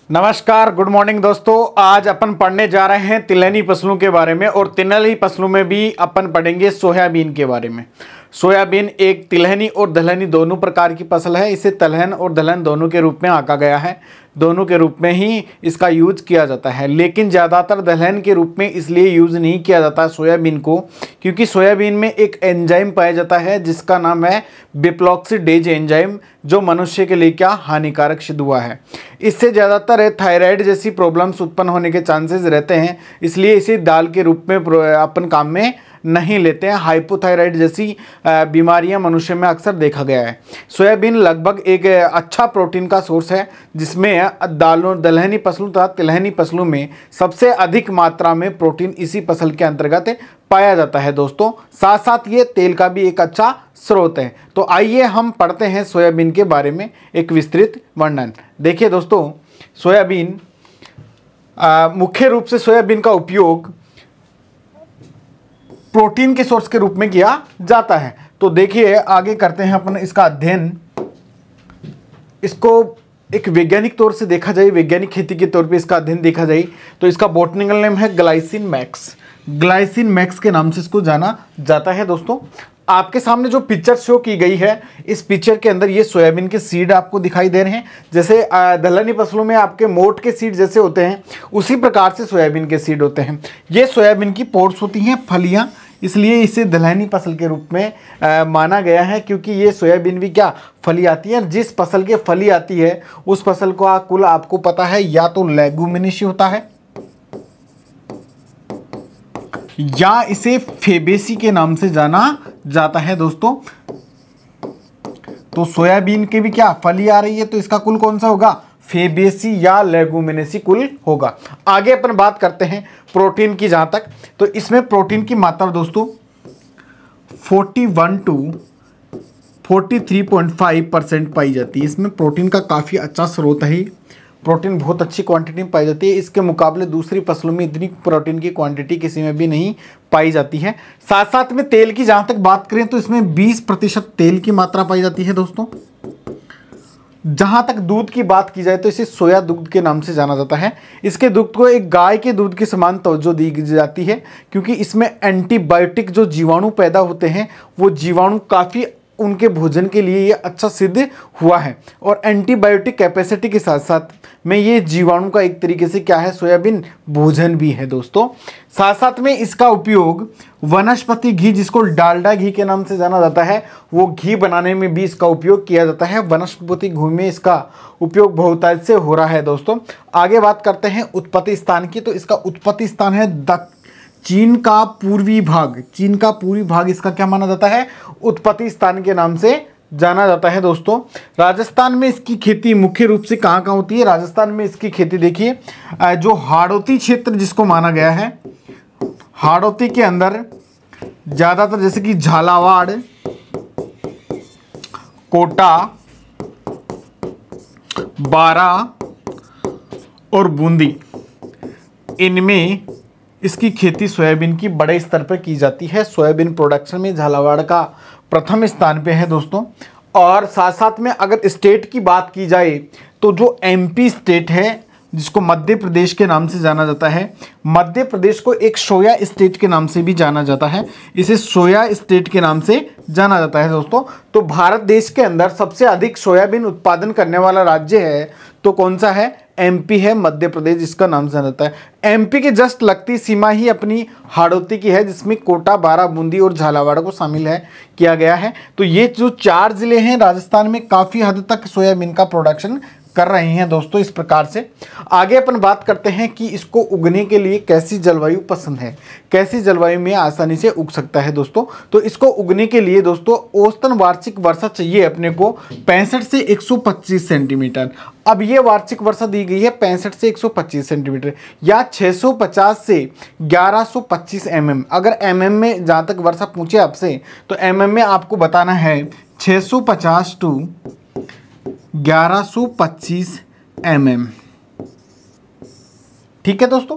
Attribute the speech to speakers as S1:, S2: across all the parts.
S1: नमस्कार, good morning दोस्तों। आज अपन पढ़ने जा रहे हैं तिलहनी फसलों के बारे में और तिलहनी फसलों में भी अपन पढ़ेंगे सोयाबीन के बारे में। सोयाबीन एक तिलहनी और दलहनी दोनों प्रकार की फसल है। इसे तिलहन और दलहन दोनों के रूप में आंका गया है। दोनों के रूप में ही इसका यूज किया जाता है, लेकिन ज़्यादातर दलहन के रूप में इसलिए यूज़ नहीं किया जाता सोयाबीन को, क्योंकि सोयाबीन में एक एंजाइम पाया जाता है जिसका नाम है बिप्लॉक्सीडेज एंजाइम, जो मनुष्य के लिए क्या हानिकारक सिद्ध हुआ है। इससे ज़्यादातर थायराइड जैसी प्रॉब्लम्स उत्पन्न होने के चांसेस रहते हैं, इसलिए इसे दाल के रूप में अपन काम में नहीं लेते हैं। हाइपोथायराइड जैसी बीमारियां मनुष्य में अक्सर देखा गया है। सोयाबीन लगभग एक अच्छा प्रोटीन का सोर्स है, जिसमें दालों दलहनी फसलों तथा तिलहनी फसलों में सबसे अधिक मात्रा में प्रोटीन इसी फसल के अंतर्गत पाया जाता है दोस्तों। साथ साथ ये तेल का भी एक अच्छा स्रोत है। तो आइए हम पढ़ते हैं सोयाबीन के बारे में एक विस्तृत वर्णन। देखिए दोस्तों, सोयाबीन मुख्य रूप से सोयाबीन का उपयोग प्रोटीन के सोर्स के रूप में किया जाता है। तो देखिए आगे करते हैं अपन इसका अध्ययन। इसको एक वैज्ञानिक तौर से देखा जाए, वैज्ञानिक खेती के तौर पे इसका अध्ययन देखा जाए तो इसका बॉटनिकल नेम है ग्लाइसिन मैक्स। ग्लाइसिन मैक्स के नाम से इसको जाना जाता है। दोस्तों आपके सामने जो पिक्चर शो की गई है, इस पिक्चर के अंदर ये सोयाबीन के सीड आपको दिखाई दे रहे हैं। जैसे दलहनी फसलों में आपके मोठ के सीड जैसे होते हैं, उसी प्रकार से सोयाबीन के सीड होते हैं। ये सोयाबीन की पोर्स होती हैं, फलियां, इसलिए इसे दलहनी फसल के रूप में माना गया है, क्योंकि ये सोयाबीन भी क्या फली आती है। जिस फसल के फली आती है उस फसल को कुल आपको पता है या तो लेगुमिनेसी होता है या इसे फेबेसी के नाम से जाना जाता है दोस्तों। तो सोयाबीन के भी क्या फली आ रही है, तो इसका कुल कौन सा होगा, फेबेसी या लेगुमिनेसी कुल होगा। आगे अपन बात करते हैं प्रोटीन की। जहां तक तो इसमें प्रोटीन की मात्रा दोस्तों 41 to 43.5% पाई जाती है। इसमें प्रोटीन का काफ़ी अच्छा स्रोत है। प्रोटीन बहुत अच्छी क्वांटिटी में पाई जाती है। इसके मुकाबले दूसरी फसलों में इतनी प्रोटीन की क्वांटिटी किसी में भी नहीं पाई जाती है। साथ साथ में तेल की जहाँ तक बात करें तो इसमें 20% तेल की मात्रा पाई जाती है दोस्तों। जहाँ तक दूध की बात की जाए तो इसे सोया दूध के नाम से जाना जाता है। इसके दूध को एक गाय के दूध के समान तवज्जो दी जाती है, क्योंकि इसमें एंटीबायोटिक जो जीवाणु पैदा होते हैं वो जीवाणु काफ़ी उनके भोजन के लिए ये अच्छा सिद्ध हुआ है। और एंटीबायोटिक कैपेसिटी के साथ साथ में ये जीवाणु का एक तरीके से क्या है, सोयाबीन भोजन भी है दोस्तों। साथ साथ में इसका उपयोग वनस्पति घी, जिसको डालडा घी के नाम से जाना जाता है, वो घी बनाने में भी इसका उपयोग किया जाता है। वनस्पति घी में इसका उपयोग बहुतायत से हो रहा है दोस्तों। आगे बात करते हैं उत्पत्ति स्थान की। तो इसका उत्पत्ति स्थान है चीन का पूर्वी भाग। चीन का पूर्वी भाग इसका क्या माना जाता है, उत्पत्ति स्थान के नाम से जाना जाता है दोस्तों। राजस्थान में इसकी खेती मुख्य रूप से कहाँ कहाँ होती है। राजस्थान में इसकी खेती देखिए, जो हाड़ौती क्षेत्र जिसको माना गया है, हाड़ौती के अंदर ज़्यादातर जैसे कि झालावाड़, कोटा, बारा और बूंदी, इनमें इसकी खेती सोयाबीन की बड़े स्तर पर की जाती है। सोयाबीन प्रोडक्शन में झालावाड़ का प्रथम स्थान पे है दोस्तों। और साथ साथ में अगर स्टेट की बात की जाए तो जो एमपी स्टेट है, जिसको मध्य प्रदेश के नाम से जाना जाता है, मध्य प्रदेश को एक सोया स्टेट के नाम से भी जाना जाता है। इसे सोया स्टेट के नाम से जाना जाता है दोस्तों। तो भारत देश के अंदर सबसे अधिक सोयाबीन उत्पादन करने वाला राज्य है तो कौन सा है, एमपी है, मध्य प्रदेश इसका नाम जाना जाता है। एमपी के जस्ट लगती सीमा ही अपनी हाड़ौती की है, जिसमें कोटा, बारा, बूंदी और झालावाड़ को शामिल है किया गया है। तो ये जो 4 जिले हैं राजस्थान में काफ़ी हद तक सोयाबीन का प्रोडक्शन कर रहे हैं दोस्तों। इस प्रकार से आगे अपन बात करते हैं कि इसको उगने के लिए कैसी जलवायु पसंद है, कैसी जलवायु में आसानी से उग सकता है दोस्तों। तो इसको उगने के लिए दोस्तों औसतन वार्षिक वर्षा चाहिए अपने को 65 से 125 सेंटीमीटर। अब ये वार्षिक वर्षा दी गई है 65 से 125 सेंटीमीटर या 650 से 1125 mm। अगर mm में जहाँ तक वर्षा पूछे आपसे तो mm में आपको बताना है 650 टू 1125 mm। ठीक है दोस्तों,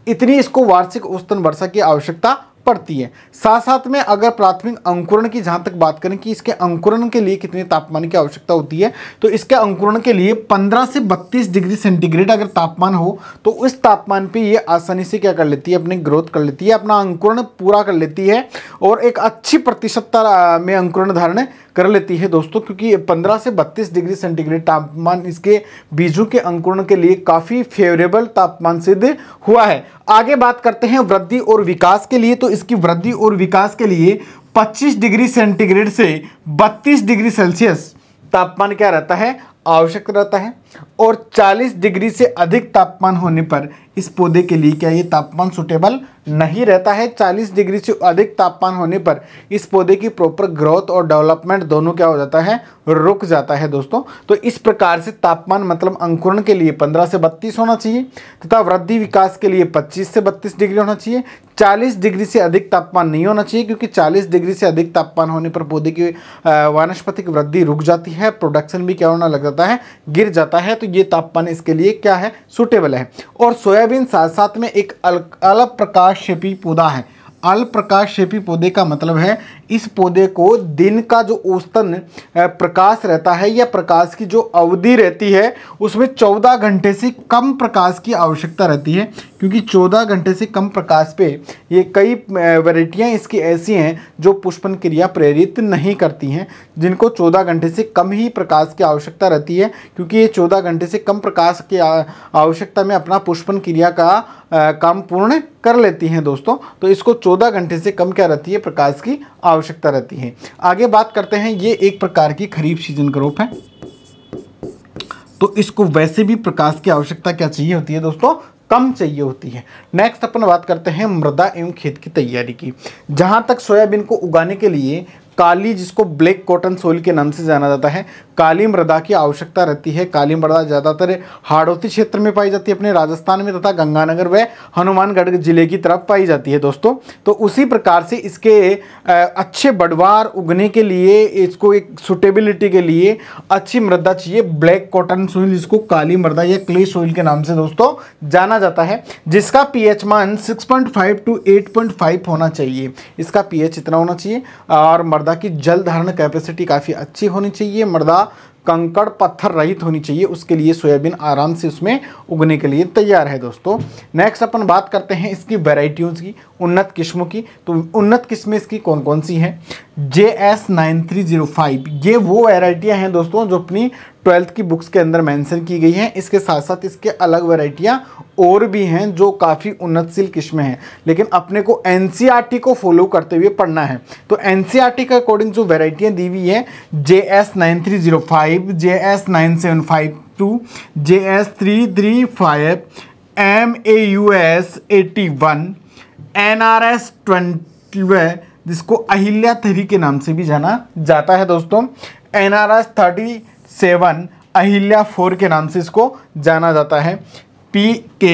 S1: इतनी इसको वार्षिक औसतन वर्षा की आवश्यकता पड़ती है। साथ साथ में अगर प्राथमिक अंकुरण की जहाँ तक बात करें कि इसके अंकुरण के लिए कितने तापमान की आवश्यकता होती है, तो इसके अंकुरण के लिए 15 से 32 डिग्री सेंटीग्रेड अगर तापमान हो तो उस तापमान पे ये आसानी से क्या कर लेती है, अपनी ग्रोथ कर लेती है, अपना अंकुरण पूरा कर लेती है और एक अच्छी प्रतिशतता में अंकुरण धारण कर लेती है दोस्तों, क्योंकि 15 से 32 डिग्री सेंटीग्रेड तापमान इसके बीजों के अंकुरण के लिए काफ़ी फेवरेबल तापमान सिद्ध हुआ है। आगे बात करते हैं वृद्धि और विकास के लिए, तो इसकी वृद्धि और विकास के लिए 25 डिग्री सेंटीग्रेड से 32 डिग्री सेल्सियस तापमान क्या रहता है, आवश्यक रहता है। और 40 डिग्री से अधिक तापमान होने पर इस पौधे के लिए क्या ये तापमान सुटेबल नहीं रहता है। 40 डिग्री से अधिक तापमान होने पर इस पौधे की प्रॉपर ग्रोथ और डेवलपमेंट दोनों क्या हो जाता है, रुक जाता है दोस्तों। तो इस प्रकार से तापमान मतलब अंकुरण के लिए 15 से 32 होना चाहिए तथा वृद्धि विकास के लिए 25 से 32 डिग्री होना चाहिए। 40 डिग्री से अधिक तापमान नहीं होना चाहिए, क्योंकि 40 डिग्री से अधिक तापमान होने पर पौधे की वानस्पतिक वृद्धि रुक जाती है, प्रोडक्शन भी क्या होना लग जाता है, गिर जाता है। तो ये तापमान इसके लिए क्या है, सूटेबल है। और सोयाबीन साथ साथ में एक अलग प्रकाशक्षेपी पौधा है। अल्प प्रकाशक्षेपी पौधे का मतलब है इस पौधे को दिन का जो औसतन प्रकाश रहता है या प्रकाश की जो अवधि रहती है उसमें 14 घंटे से कम प्रकाश की आवश्यकता रहती है, क्योंकि 14 घंटे से कम प्रकाश पे ये कई वैरायटियाँ इसकी ऐसी हैं जो पुष्पन क्रिया प्रेरित नहीं करती हैं, जिनको 14 घंटे से कम ही प्रकाश की आवश्यकता रहती है, क्योंकि ये 14 घंटे से कम प्रकाश की आवश्यकता में अपना पुष्पन क्रिया का काम पूर्ण कर लेती हैं दोस्तों। तो इसको 14 घंटे से कम क्या रहती है, प्रकाश की आवश्यकता रहती है। आगे बात करते हैं, ये एक प्रकार की खरीफ सीजन क्रॉप है, तो इसको वैसे भी प्रकाश की आवश्यकता क्या चाहिए होती है दोस्तों, कम चाहिए होती है। नेक्स्ट अपन बात करते हैं मृदा एवं खेत की तैयारी की। जहां तक सोयाबीन को उगाने के लिए काली, जिसको ब्लैक कॉटन सोइल के नाम से जाना जाता है, काली मृदा की आवश्यकता रहती है। काली मृदा ज़्यादातर हाड़ौती क्षेत्र में पाई जाती है, अपने राजस्थान में तथा गंगानगर व हनुमानगढ़ जिले की तरफ पाई जाती है दोस्तों। तो उसी प्रकार से इसके अच्छे बढ़वार उगने के लिए, इसको एक सुटेबिलिटी के लिए अच्छी मृदा चाहिए, ब्लैक कॉटन सोइल, जिसको काली मृदा या क्ले सोइल के नाम से दोस्तों जाना जाता है, जिसका पीएच मान 6.5 to 8.5 होना चाहिए। इसका पीएच इतना होना चाहिए। और मृदा की जल धारण कैपेसिटी काफ़ी अच्छी होनी चाहिए, मृदा कंकड़ पत्थर रहित होनी चाहिए, उसके लिए सोयाबीन आराम से उसमें उगने के लिए तैयार है दोस्तों। नेक्स्ट अपन बात करते हैं इसकी वैरायटियों की, उन्नत किस्मों की। तो उन्नत किस्में इसकी कौन कौन सी हैं? JS 9305, ये वो वैरायटियां हैं दोस्तों जो अपनी 12th की बुक्स के अंदर मेंशन की गई हैं। इसके साथ साथ इसके अलग वैरायटियां और भी हैं जो काफ़ी उन्नतशील किस्में हैं, लेकिन अपने को NCERT को फॉलो करते हुए पढ़ना है। तो NCERT के अकॉर्डिंग जो वैरायटियां दी हुई हैं, JS 9305, JS 9752, JS 335, MAUS 81, NRS 12, जिसको अहिल्या 3 के नाम से भी जाना जाता है दोस्तों, NRS 37 अहिल्या 4 के नाम से इसको जाना जाता है, PK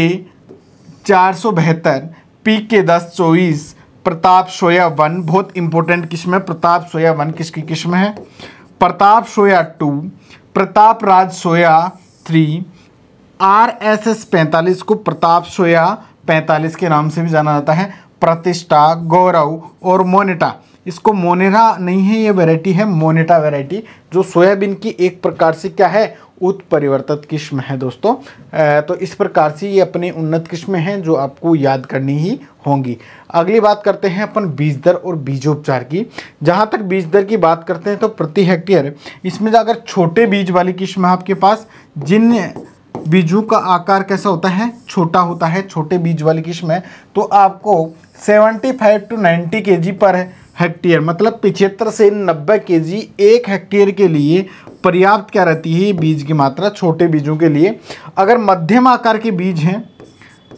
S1: 472, PK 1024, प्रताप सोया 1 बहुत इंपॉर्टेंट किस्म है। प्रताप सोया 1 किसकी किस्म है? प्रताप सोया 2, प्रताप राज सोया 3, RSS 45 को प्रताप सोया 45 के नाम से भी जाना जाता है, प्रतिष्ठा, गौरव और मोनेटा, इसको मोनेरा नहीं है, ये वैरायटी है मोनेटा वैरायटी, जो सोयाबीन की एक प्रकार से क्या है, उत्परिवर्तित किस्म है दोस्तों। तो इस प्रकार से ये अपने उन्नत किस्में हैं जो आपको याद करनी ही होंगी। अगली बात करते हैं अपन बीज दर और बीजोपचार की। जहाँ तक बीज दर की बात करते हैं तो प्रति हेक्टेयर इसमें अगर छोटे बीज वाली किस्म है आपके पास, जिन बीजों का आकार कैसा होता है, छोटा होता है, छोटे बीज वाली किस्म है, तो आपको 75 to 90 kg पर हेक्टेयर, मतलब 75 से 90 kg एक हेक्टेयर के लिए पर्याप्त क्या रहती है, बीज की मात्रा छोटे बीजों के लिए। अगर मध्यम आकार के बीज हैं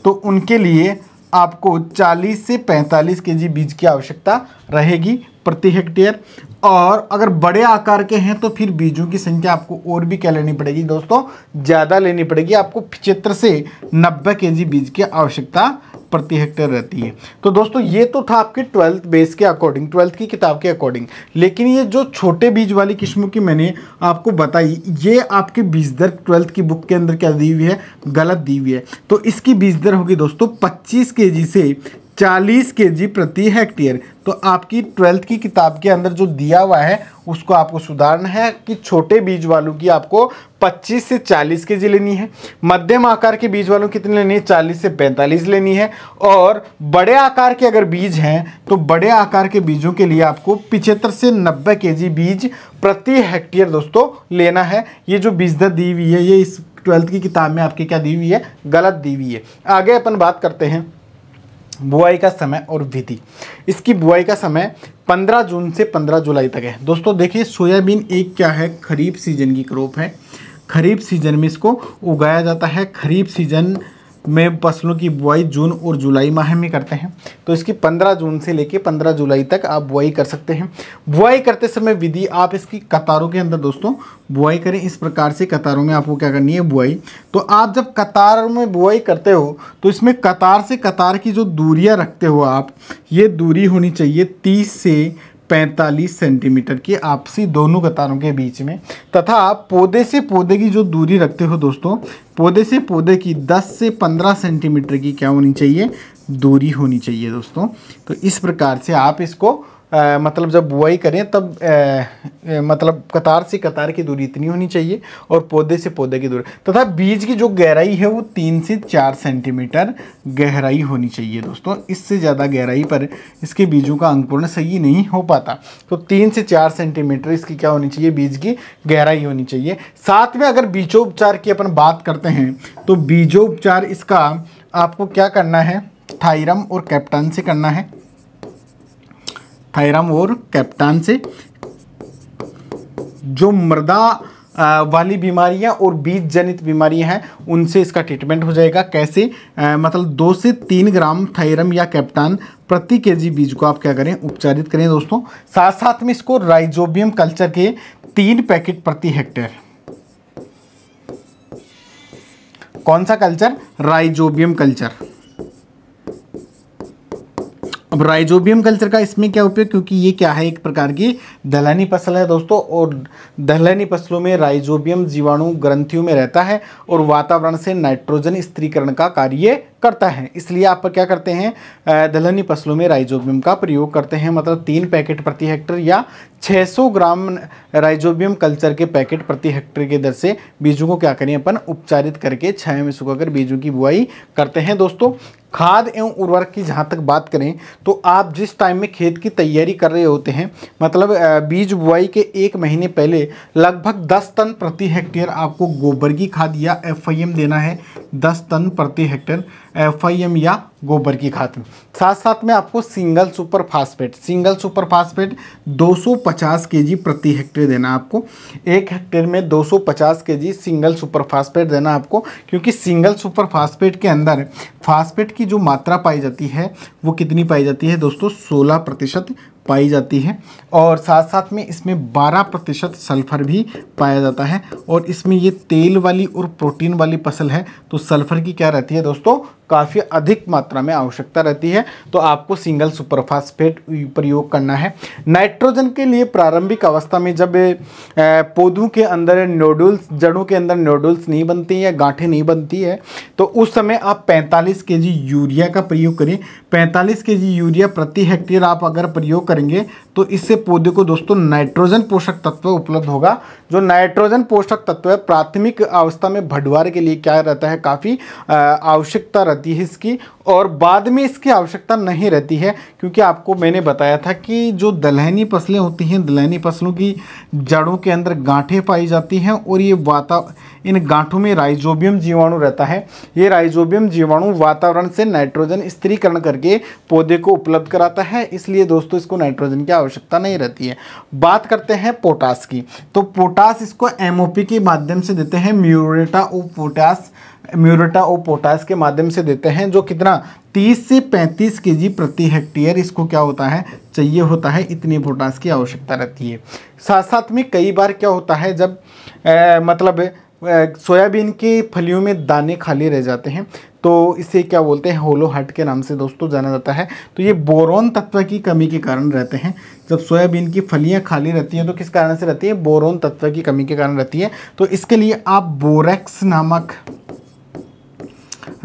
S1: तो उनके लिए आपको 40 से 45 kg बीज की आवश्यकता रहेगी प्रति हेक्टेयर। और अगर बड़े आकार के हैं तो फिर बीजों की संख्या आपको और भी क्या लेनी पड़ेगी दोस्तों, ज़्यादा लेनी पड़ेगी। आपको 75 से 90 kg बीज की आवश्यकता प्रति हेक्टेयर रहती है। तो दोस्तों ये तो था आपके 12th बेस के अकॉर्डिंग, 12th की किताब के अकॉर्डिंग। लेकिन ये जो छोटे बीज वाली किस्मों की मैंने आपको बताई, ये आपके बीज दर 12th की बुक के अंदर क्या दी हुई है, गलत दी हुई है। तो इसकी बीज दर होगी दोस्तों 25 kg से 40 केजी प्रति हेक्टेयर। तो आपकी 12th की किताब के अंदर जो दिया हुआ है उसको आपको सुधारना है कि छोटे बीज वालों की आपको 25 से 40 केजी लेनी है, मध्यम आकार के बीज वालों कितनी लेनी है, 40 से 45 लेनी है, और बड़े आकार के अगर बीज हैं तो बड़े आकार के बीजों के लिए आपको 75 से 90 केजी बीज प्रति हेक्टेयर दोस्तों लेना है। ये जो बीज दर दी हुई है ये इस 12th की किताब में आपकी क्या दी हुई है, गलत दी हुई है। आगे अपन बात करते हैं बुआई का समय और विधि। इसकी बुआई का समय 15 जून से 15 जुलाई तक है। दोस्तों देखिए, सोयाबीन एक क्या है, खरीफ सीजन की क्रॉप है। खरीफ सीजन में इसको उगाया जाता है। खरीफ सीजन में फसलों की बुआई जून और जुलाई माह में करते हैं। तो इसकी 15 जून से लेके 15 जुलाई तक आप बुआई कर सकते हैं। बुआई करते समय विधि, आप इसकी कतारों के अंदर दोस्तों बुआई करें। इस प्रकार से कतारों में आपको क्या करनी है, बुआई। तो आप जब कतार में बुआई करते हो तो इसमें कतार से कतार की जो दूरियां रखते हो आप, ये दूरी होनी चाहिए 30 से 45 सेंटीमीटर की आपसी दोनों कतारों के बीच में। तथा पौधे से पौधे की जो दूरी रखते हो दोस्तों, पौधे से पौधे की 10 से 15 सेंटीमीटर की क्या होनी चाहिए, दूरी होनी चाहिए दोस्तों। तो इस प्रकार से आप इसको मतलब जब बुआई करें तब मतलब कतार से कतार की दूरी इतनी होनी चाहिए और पौधे से पौधे की दूरी, तथा बीज की जो गहराई है वो 3 से 4 सेंटीमीटर गहराई होनी चाहिए दोस्तों। इससे ज़्यादा गहराई पर इसके बीजों का अंकुरण सही नहीं हो पाता। तो 3 से 4 सेंटीमीटर इसकी क्या होनी चाहिए, बीज की गहराई होनी चाहिए। साथ में अगर बीजोपचार की अपन बात करते हैं तो बीजोपचार इसका आपको क्या करना है, थायरम और कैप्टान से करना है। थायरम और कैप्टान से जो मृदा वाली बीमारियां और बीज जनित बीमारियां हैं उनसे इसका ट्रीटमेंट हो जाएगा। कैसे, मतलब 2 से 3 ग्राम थायरम या कैप्टान प्रति केजी बीज को आप क्या करें, उपचारित करें दोस्तों। साथ साथ में इसको राइजोबियम कल्चर के 3 पैकेट प्रति हेक्टेयर। कौन सा कल्चर, राइजोबियम कल्चर। अब राइजोबियम कल्चर का इसमें क्या उपयोग, क्योंकि ये क्या है, एक प्रकार की दलहनी फसल है दोस्तों, और दलहनी फसलों में राइजोबियम जीवाणु ग्रंथियों में रहता है और वातावरण से नाइट्रोजन स्थिरीकरण का कार्य करता है। इसलिए आप क्या करते हैं, दलहनी फसलों में राइजोबियम का प्रयोग करते हैं। मतलब 3 पैकेट प्रति हेक्टेयर या 600 ग्राम राइजोबियम कल्चर के पैकेट प्रति हेक्टेयर की दर से बीजों को क्या करें, अपन उपचारित करके छाया में सुखाकर बीजों की बुआई करते हैं दोस्तों। खाद एवं उर्वरक की जहाँ तक बात करें तो आप जिस टाइम में खेत की तैयारी कर रहे होते हैं, मतलब बीज बुआई के 1 महीने पहले लगभग 10 टन प्रति हेक्टेयर आपको गोबर की खाद या FIM देना है। 10 टन प्रति हेक्टेयर FIM या गोबर की खाद। साथ साथ में आपको सिंगल सुपर फास्फेट 250 केजी प्रति हेक्टेयर देना आपको। 1 हेक्टेयर में 250 केजी सिंगल सुपर फास्फेट देना आपको, क्योंकि सिंगल सुपर फास्फेट के अंदर फास्फेट की जो मात्रा पाई जाती है वो कितनी पाई जाती है दोस्तों, 16% पाई जाती है। और साथ साथ में इसमें 12% सल्फर भी पाया जाता है। और इसमें ये तेल वाली और प्रोटीन वाली फसल है तो सल्फर की क्या रहती है दोस्तों, काफ़ी अधिक मात्रा में आवश्यकता रहती है। तो आपको सिंगल सुपरफास्फेट प्रयोग करना है। नाइट्रोजन के लिए प्रारंभिक अवस्था में जब पौधों के अंदर नोडुल्स, जड़ों के अंदर नोडुल्स नहीं बनती या गांठें नहीं बनती है, तो उस समय आप 45 केजी यूरिया का प्रयोग करें। 45 केजी यूरिया प्रति हेक्टेयर आप अगर प्रयोग करेंगे तो इससे पौधे को दोस्तों नाइट्रोजन पोषक तत्व उपलब्ध होगा। जो नाइट्रोजन पोषक तत्व है प्राथमिक अवस्था में भंडार के लिए क्या रहता है, काफ़ी आवश्यकता रहती है इसकी, और बाद में इसकी आवश्यकता नहीं रहती है। क्योंकि आपको मैंने बताया था कि जो दलहनी फसलें होती हैं, दलहनी फसलों की जड़ों के अंदर गांठें पाई जाती हैं और ये इन गांठों में राइजोबियम जीवाणु रहता है। ये राइजोबियम जीवाणु वातावरण से नाइट्रोजन स्थिरीकरण करके पौधे को उपलब्ध कराता है। इसलिए दोस्तों इसको नाइट्रोजन की आवश्यकता नहीं रहती है। बात करते हैं पोटास की, तो पोटास इसको MOP के माध्यम से देते हैं, म्यूरेट ऑफ पोटास के माध्यम से देते हैं, जो कितना 30 से 35 केजी प्रति हेक्टेयर इसको क्या होता है, चाहिए होता है। इतनी पोटास की आवश्यकता रहती है। साथ साथ में कई बार क्या होता है, जब मतलब सोयाबीन की फलियों में दाने खाली रह जाते हैं तो इसे क्या बोलते हैं, होलो हार्ट के नाम से दोस्तों जाना जाता है। तो ये बोरोन तत्व की कमी के कारण रहते हैं। जब सोयाबीन की फलियां खाली रहती हैं तो किस कारण से रहती है, बोरोन तत्व की कमी के कारण रहती है। तो इसके लिए आप बोरेक्स नामक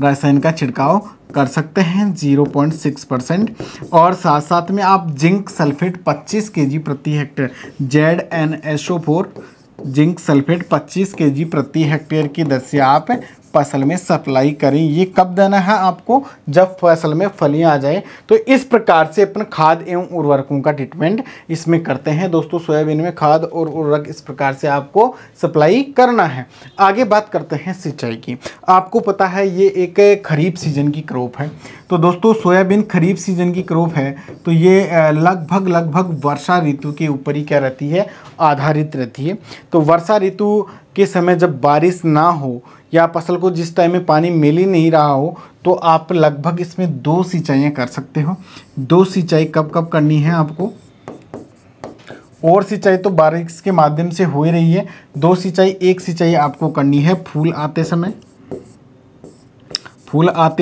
S1: रासायन का छिड़काव कर सकते हैं 0.6%। और साथ साथ में आप जिंक सल्फेट 25 kg प्रति hectare, ZnSO4 zinc sulphate 25 kg प्रति हेक्टेयर की दर से आप फसल में सप्लाई करें। ये कब देना है आपको? जब फसल में फलियां आ जाए। तो इस प्रकार से अपन खाद एवं उर्वरकों का ट्रीटमेंट इसमें करते हैं दोस्तों। सोयाबीन में खाद और उर्वरक इस प्रकार से आपको सप्लाई करना है। आगे बात करते हैं सिंचाई की। आपको पता है ये एक खरीफ सीजन की क्रॉप है। तो दोस्तों सोयाबीन खरीफ सीजन की क्रॉप है, तो ये लगभग वर्षा ऋतु के ऊपर ही क्या रहती है? आधारित रहती है। तो वर्षा ऋतु के समय जब बारिश ना हो या फसल को जिस टाइम में पानी मिल ही नहीं रहा हो, तो आप लगभग इसमें 2 सिंचाइयाँ कर सकते हो। 2 सिंचाई कब कब करनी है आपको? और सिंचाई तो बारिश के माध्यम से हो ही रही है। 2 सिंचाई, एक सिंचाई आपको करनी है फूल आते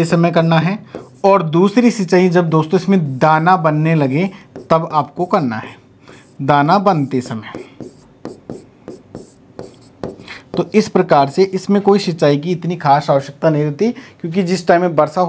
S1: समय करना है, और दूसरी सिंचाई जब दोस्तों इसमें दाना बनने लगे तब आपको करना है, दाना बनते समय। तो इस प्रकार से इसमें कोई सिंचाई की इतनी खास आवश्यकता नहीं रहती, क्योंकि जिस टाइम में बरसात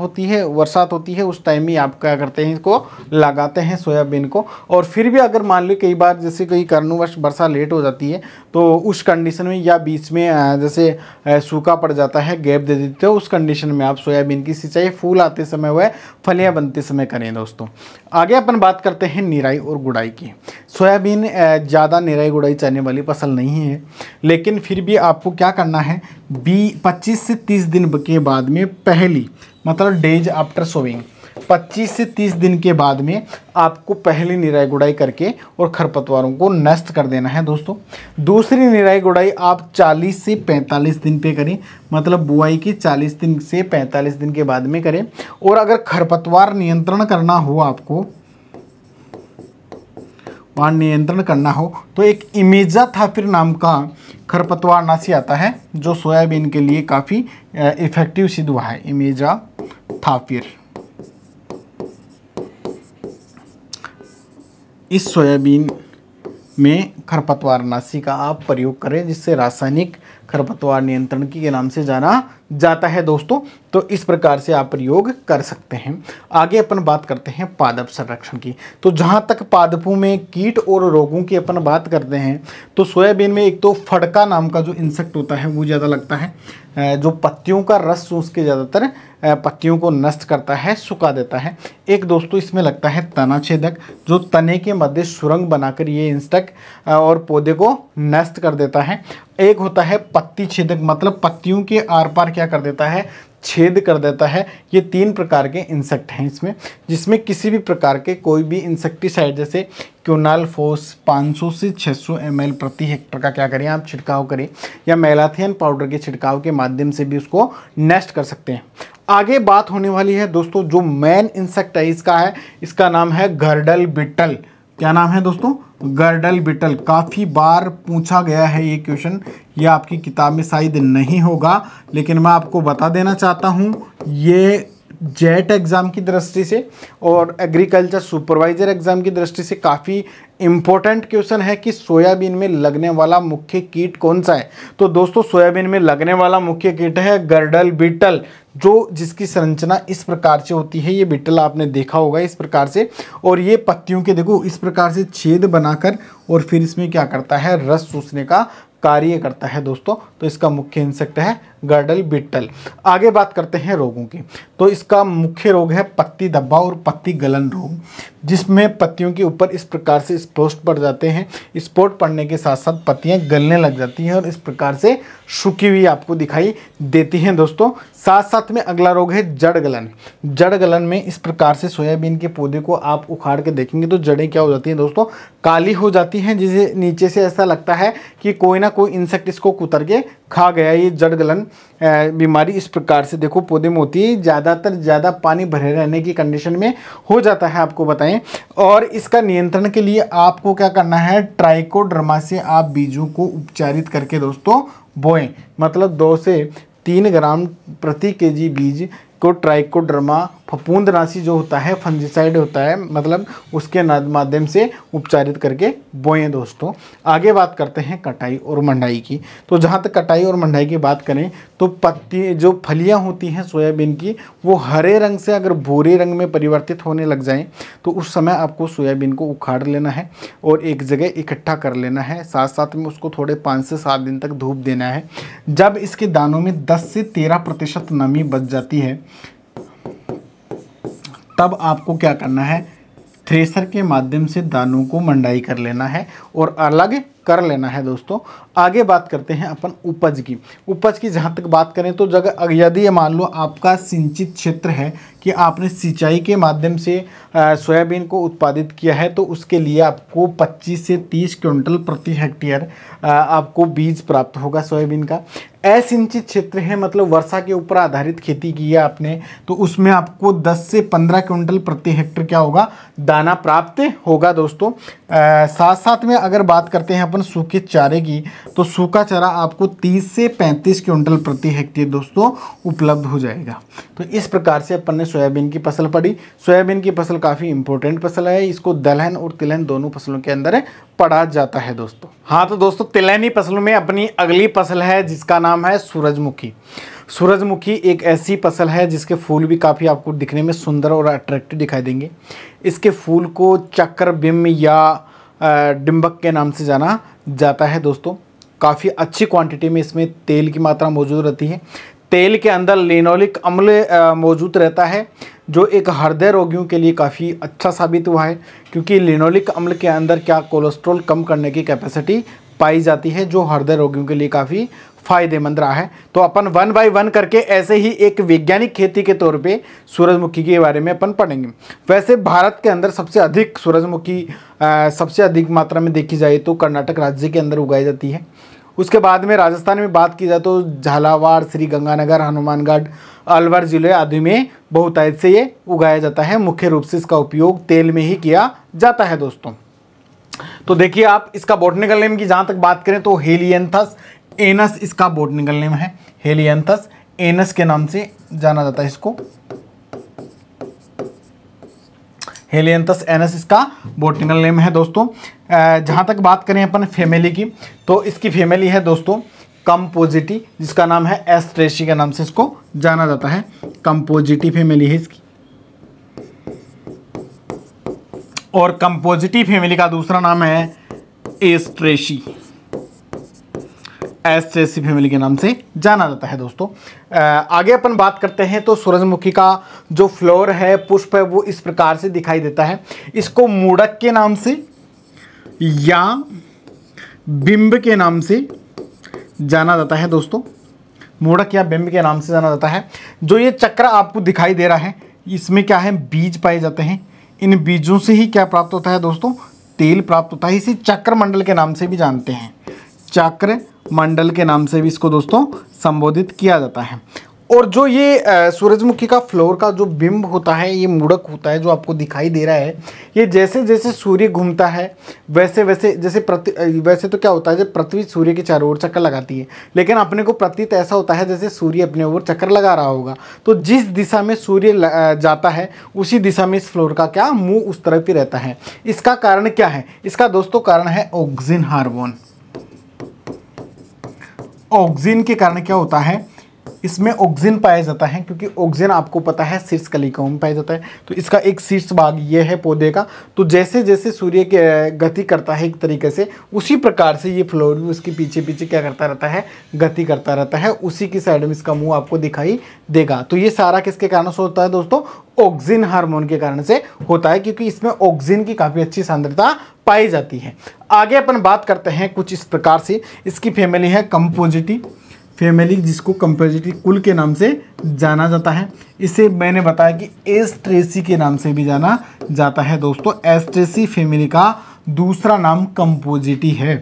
S1: होती है उस टाइम में आप क्या करते हैं, इसको लगाते हैं सोयाबीन को। और फिर भी अगर मान लो कई बार जैसे कई कारणवश वर्षा लेट हो जाती है, तो उस कंडीशन में या बीच में जैसे सूखा पड़ जाता है, गैप दे देते हो, उस कंडीशन में आप सोयाबीन की सिंचाई फूल आते समय व फलियाँ बनते समय करें दोस्तों। आगे अपन बात करते हैं निराई और गुड़ाई की। सोयाबीन ज़्यादा निराई गुड़ाई चाहने वाली फसल नहीं है, लेकिन फिर भी आपको क्या करना है, 25 से 30 दिन के बाद में पहली, मतलब डेज आफ्टर सोइंग, 25 से 30 दिन के बाद में आपको पहली निराई गुड़ाई करके और खरपतवारों को नष्ट कर देना है दोस्तों। दूसरी निराई गुड़ाई आप 40 से 45 दिन पे करें, मतलब बुआई की 40 दिन से 45 दिन के बाद में करें। और अगर खरपतवार नियंत्रण करना हो, आपको वहाँ नियंत्रण करना हो, तो एक इमेजाथाफिर नाम का खरपतवार नाशी आता है, जो सोयाबीन के लिए काफ़ी इफेक्टिव सिद्ध हुआ है। इमेजाथाफिर, इस सोयाबीन में खरपतवार नाशी का आप प्रयोग करें, जिससे रासायनिक खरपतवार नियंत्रण के नाम से जाना जाता है दोस्तों। तो इस प्रकार से आप प्रयोग कर सकते हैं। आगे अपन बात करते हैं पादप संरक्षण की। तो जहाँ तक पादपों में कीट और रोगों की अपन बात करते हैं, तो सोयाबीन में एक तो फड़का नाम का जो इंसेक्ट होता है वो ज़्यादा लगता है, जो पत्तियों का रस चूस के ज़्यादातर पत्तियों को नष्ट करता है, सुखा देता है। एक दोस्तों इसमें लगता है तना छेदक, जो तने के मध्य सुरंग बनाकर ये इंसेक्ट और पौधे को नष्ट कर देता है। एक होता है पत्ती छेदक, मतलब पत्तियों के आर पार क्या कर देता है, छेद कर देता है। ये 3 प्रकार के इंसेक्ट हैं इसमें, जिसमें किसी भी प्रकार के कोई भी इंसेक्टिसाइड जैसे क्योनाल्फोस 500 से 600 ml प्रति हेक्टर का क्या करें आप छिड़काव करें, या मेलाथियन पाउडर के छिड़काव के माध्यम से भी उसको नष्ट कर सकते हैं। आगे बात होने वाली है दोस्तों, जो मेन इंसेक्ट है इसका है, इसका नाम है गर्डल बिटल। क्या नाम है दोस्तों? Girdle beetle. काफ़ी बार पूछा गया है ये क्वेश्चन, ये आपकी किताब में शायद नहीं होगा, लेकिन मैं आपको बता देना चाहता हूँ, ये जेट एग्ज़ाम की दृष्टि से और एग्रीकल्चर सुपरवाइजर एग्ज़ाम की दृष्टि से काफ़ी इम्पोर्टेंट क्वेश्चन है कि सोयाबीन में लगने वाला मुख्य कीट कौन सा है। तो दोस्तों सोयाबीन में लगने वाला मुख्य कीट है गर्डल बीटल, जो जिसकी संरचना इस प्रकार से होती है। ये बीटल आपने देखा होगा इस प्रकार से, और ये पत्तियों के देखो इस प्रकार से छेद बनाकर और फिर इसमें क्या करता है, रस चूसने का कार्य करता है दोस्तों। तो इसका मुख्य इंसेक्ट है गर्डल बिटल। आगे बात करते हैं रोगों की। तो इसका मुख्य रोग है पत्ती धब्बा और पत्ती गलन रोग, जिसमें पत्तियों के ऊपर इस प्रकार से स्पॉट पड़ जाते हैं। स्पॉट पड़ने के साथ साथ पत्तियां गलने लग जाती हैं और इस प्रकार से सूखी हुई आपको दिखाई देती हैं दोस्तों। साथ साथ में अगला रोग है जड़ गलन। जड़ गलन में इस प्रकार से सोयाबीन के पौधे को आप उखाड़ के देखेंगे तो जड़ें क्या हो जाती हैं दोस्तों, काली हो जाती हैं, जिसे नीचे से ऐसा लगता है कि कोई ना कोई इंसेक्ट इसको कुतर के खा गया। ये जड़ गलन बीमारी इस प्रकार से देखो पौधे में होती है, ज़्यादातर ज़्यादा पानी भरे रहने की कंडीशन में हो जाता है, आपको बताएं। और इसका नियंत्रण के लिए आपको क्या करना है, ट्राइकोडर्मा से आप बीजों को उपचारित करके दोस्तों बोएं, मतलब 2 से 3 ग्राम प्रति केजी बीज को ट्राइकोडर्मा फफूंदनाशी जो होता है, फंजीसाइड होता है, मतलब उसके माध्यम से उपचारित करके बोएं दोस्तों। आगे बात करते हैं कटाई और मंडाई की। तो जहाँ तक कटाई और मंडाई की बात करें तो पत्ती जो फलियाँ होती हैं सोयाबीन की वो हरे रंग से अगर भूरे रंग में परिवर्तित होने लग जाएं तो उस समय आपको सोयाबीन को उखाड़ लेना है और एक जगह इकट्ठा कर लेना है। साथ साथ में उसको थोड़े 5 से 7 दिन तक धूप देना है। जब इसके दानों में 10 से 13% नमी बच जाती है तब आपको क्या करना है, थ्रेसर के माध्यम से दानों को मंडाई कर लेना है और अलग कर लेना है दोस्तों। आगे बात करते हैं अपन उपज की। उपज की जहाँ तक बात करें तो जगह यदि मान लो आपका सिंचित क्षेत्र है कि आपने सिंचाई के माध्यम से सोयाबीन को उत्पादित किया है तो उसके लिए आपको 25 से 30 क्विंटल प्रति हेक्टेयर आपको बीज प्राप्त होगा सोयाबीन का। असिंचित क्षेत्र है, मतलब वर्षा के ऊपर आधारित खेती की है आपने, तो उसमें आपको 10 से 15 क्विंटल प्रति हेक्टेयर क्या होगा, दाना प्राप्त होगा दोस्तों। साथ साथ में अगर बात करते हैं अपन सूखे चारे की तो सूखा चारा आपको 30 से 35 क्विंटल प्रति हेक्टेयर दोस्तों उपलब्ध हो जाएगा। तो इस प्रकार से अपन ने सोयाबीन की फसल पढ़ी। सोयाबीन की फसल काफ़ी इंपॉर्टेंट फसल है, इसको दलहन और तिलहन दोनों फसलों के अंदर पढ़ा जाता है दोस्तों। हाँ तो दोस्तों तिलहनी फसलों में अपनी अगली फसल है जिसका नाम है सूरजमुखी। सूरजमुखी एक ऐसी फसल है जिसके फूल भी काफ़ी आपको दिखने में सुंदर और अट्रैक्टिव दिखाई देंगे। इसके फूल को चक्र बिंब या डिंबक के नाम से जाना जाता है दोस्तों। काफ़ी अच्छी क्वांटिटी में इसमें तेल की मात्रा मौजूद रहती है। तेल के अंदर लिनोलिक अम्ल मौजूद रहता है जो एक हृदय रोगियों के लिए काफ़ी अच्छा साबित हुआ है, क्योंकि लिनोलिक अम्ल के अंदर क्या कोलेस्ट्रॉल कम करने की कैपेसिटी पाई जाती है जो हृदय रोगियों के लिए काफ़ी फायदेमंद रहा है। तो अपन 1 बाय 1 करके ऐसे ही एक वैज्ञानिक खेती के तौर पे सूरजमुखी के बारे में अपन पढ़ेंगे। वैसे भारत के अंदर सबसे अधिक सूरजमुखी सबसे अधिक मात्रा में देखी जाए तो कर्नाटक राज्य के अंदर उगाई जाती है। उसके बाद में राजस्थान में बात की जाए तो झालावाड़, श्री गंगानगर, हनुमानगढ़, अलवर जिले आदि में बहुतायत से ये उगाया जाता है। मुख्य रूप से इसका उपयोग तेल में ही किया जाता है दोस्तों। तो देखिए आप इसका बॉटनिकल नेम की जहाँ तक बात करें तो हेलियंथस एनस इसका बॉटनिकल नेम है। हेलियंथस एनस के नाम से जाना जाता है इसको। हेलियंथस एनस इसका बॉटनिकल नेम है दोस्तों। जहाँ तक बात करें अपन फैमिली की तो इसकी फैमिली है दोस्तों कंपोजिटी, जिसका नाम है एस्ट्रेसी के नाम से इसको जाना जाता है। कंपोजिटी फैमिली है इसकी। और कंपोजिटी फैमिली का दूसरा नाम है एस्ट्रेसी। एस्ट्रेसी फैमिली के नाम से जाना जाता है दोस्तों। आगे अपन बात करते हैं तो सूरजमुखी का जो फ्लोर है, पुष्प है, वो इस प्रकार से दिखाई देता है। इसको मूढ़क के नाम से या बिंब के नाम से जाना जाता है दोस्तों। मूढ़क या बिंब के नाम से जाना जाता है। जो ये चक्र आपको दिखाई दे रहा है इसमें क्या है, बीज पाए जाते हैं। इन बीजों से ही क्या प्राप्त होता है दोस्तों, तेल प्राप्त होता है। इसे चक्र मंडल के नाम से भी जानते हैं। चक्र मंडल के नाम से भी इसको दोस्तों संबोधित किया जाता है। और जो ये सूरजमुखी का फ्लोर का जो बिंब होता है, ये मूढ़क होता है जो आपको दिखाई दे रहा है, ये जैसे जैसे सूर्य घूमता है वैसे वैसे वैसे तो क्या होता है जब पृथ्वी सूर्य के चारों ओर चक्कर लगाती है, लेकिन अपने को प्रतीत ऐसा होता है जैसे सूर्य अपने ओर चक्कर लगा रहा होगा। तो जिस दिशा में सूर्य जाता है उसी दिशा में इस फ्लोर का क्या मुँह उस तरफ ही रहता है। इसका कारण क्या है, इसका दोस्तों कारण है ऑक्सिन हार्मोन। ऑक्सिन के कारण क्या होता है, इसमें ऑक्सिन पाया जाता है, क्योंकि ऑक्सिन आपको पता है शीर्ष कलिकाओं में पाया जाता है। तो इसका एक शीर्ष भाग ये है पौधे का। तो जैसे जैसे सूर्य के गति करता है एक तरीके से, उसी प्रकार से ये फ्लोर भी उसके पीछे पीछे क्या करता रहता है, गति करता रहता है। उसी की साइड में इसका मुंह आपको दिखाई देगा। तो ये सारा किसके कारण से होता है दोस्तों, ऑक्सिन हार्मोन के कारण से होता है, क्योंकि इसमें ऑक्सिन की काफ़ी अच्छी सांद्रता पाई जाती है। आगे अपन बात करते हैं कुछ इस प्रकार से। इसकी फैमिली है कंपोजिटी फैमिली, जिसको कंपोजिटी कुल के नाम से जाना जाता है। इसे मैंने बताया कि एस्ट्रेसी के नाम से भी जाना जाता है दोस्तों। एस्ट्रेसी फैमिली का दूसरा नाम कंपोजिटी है।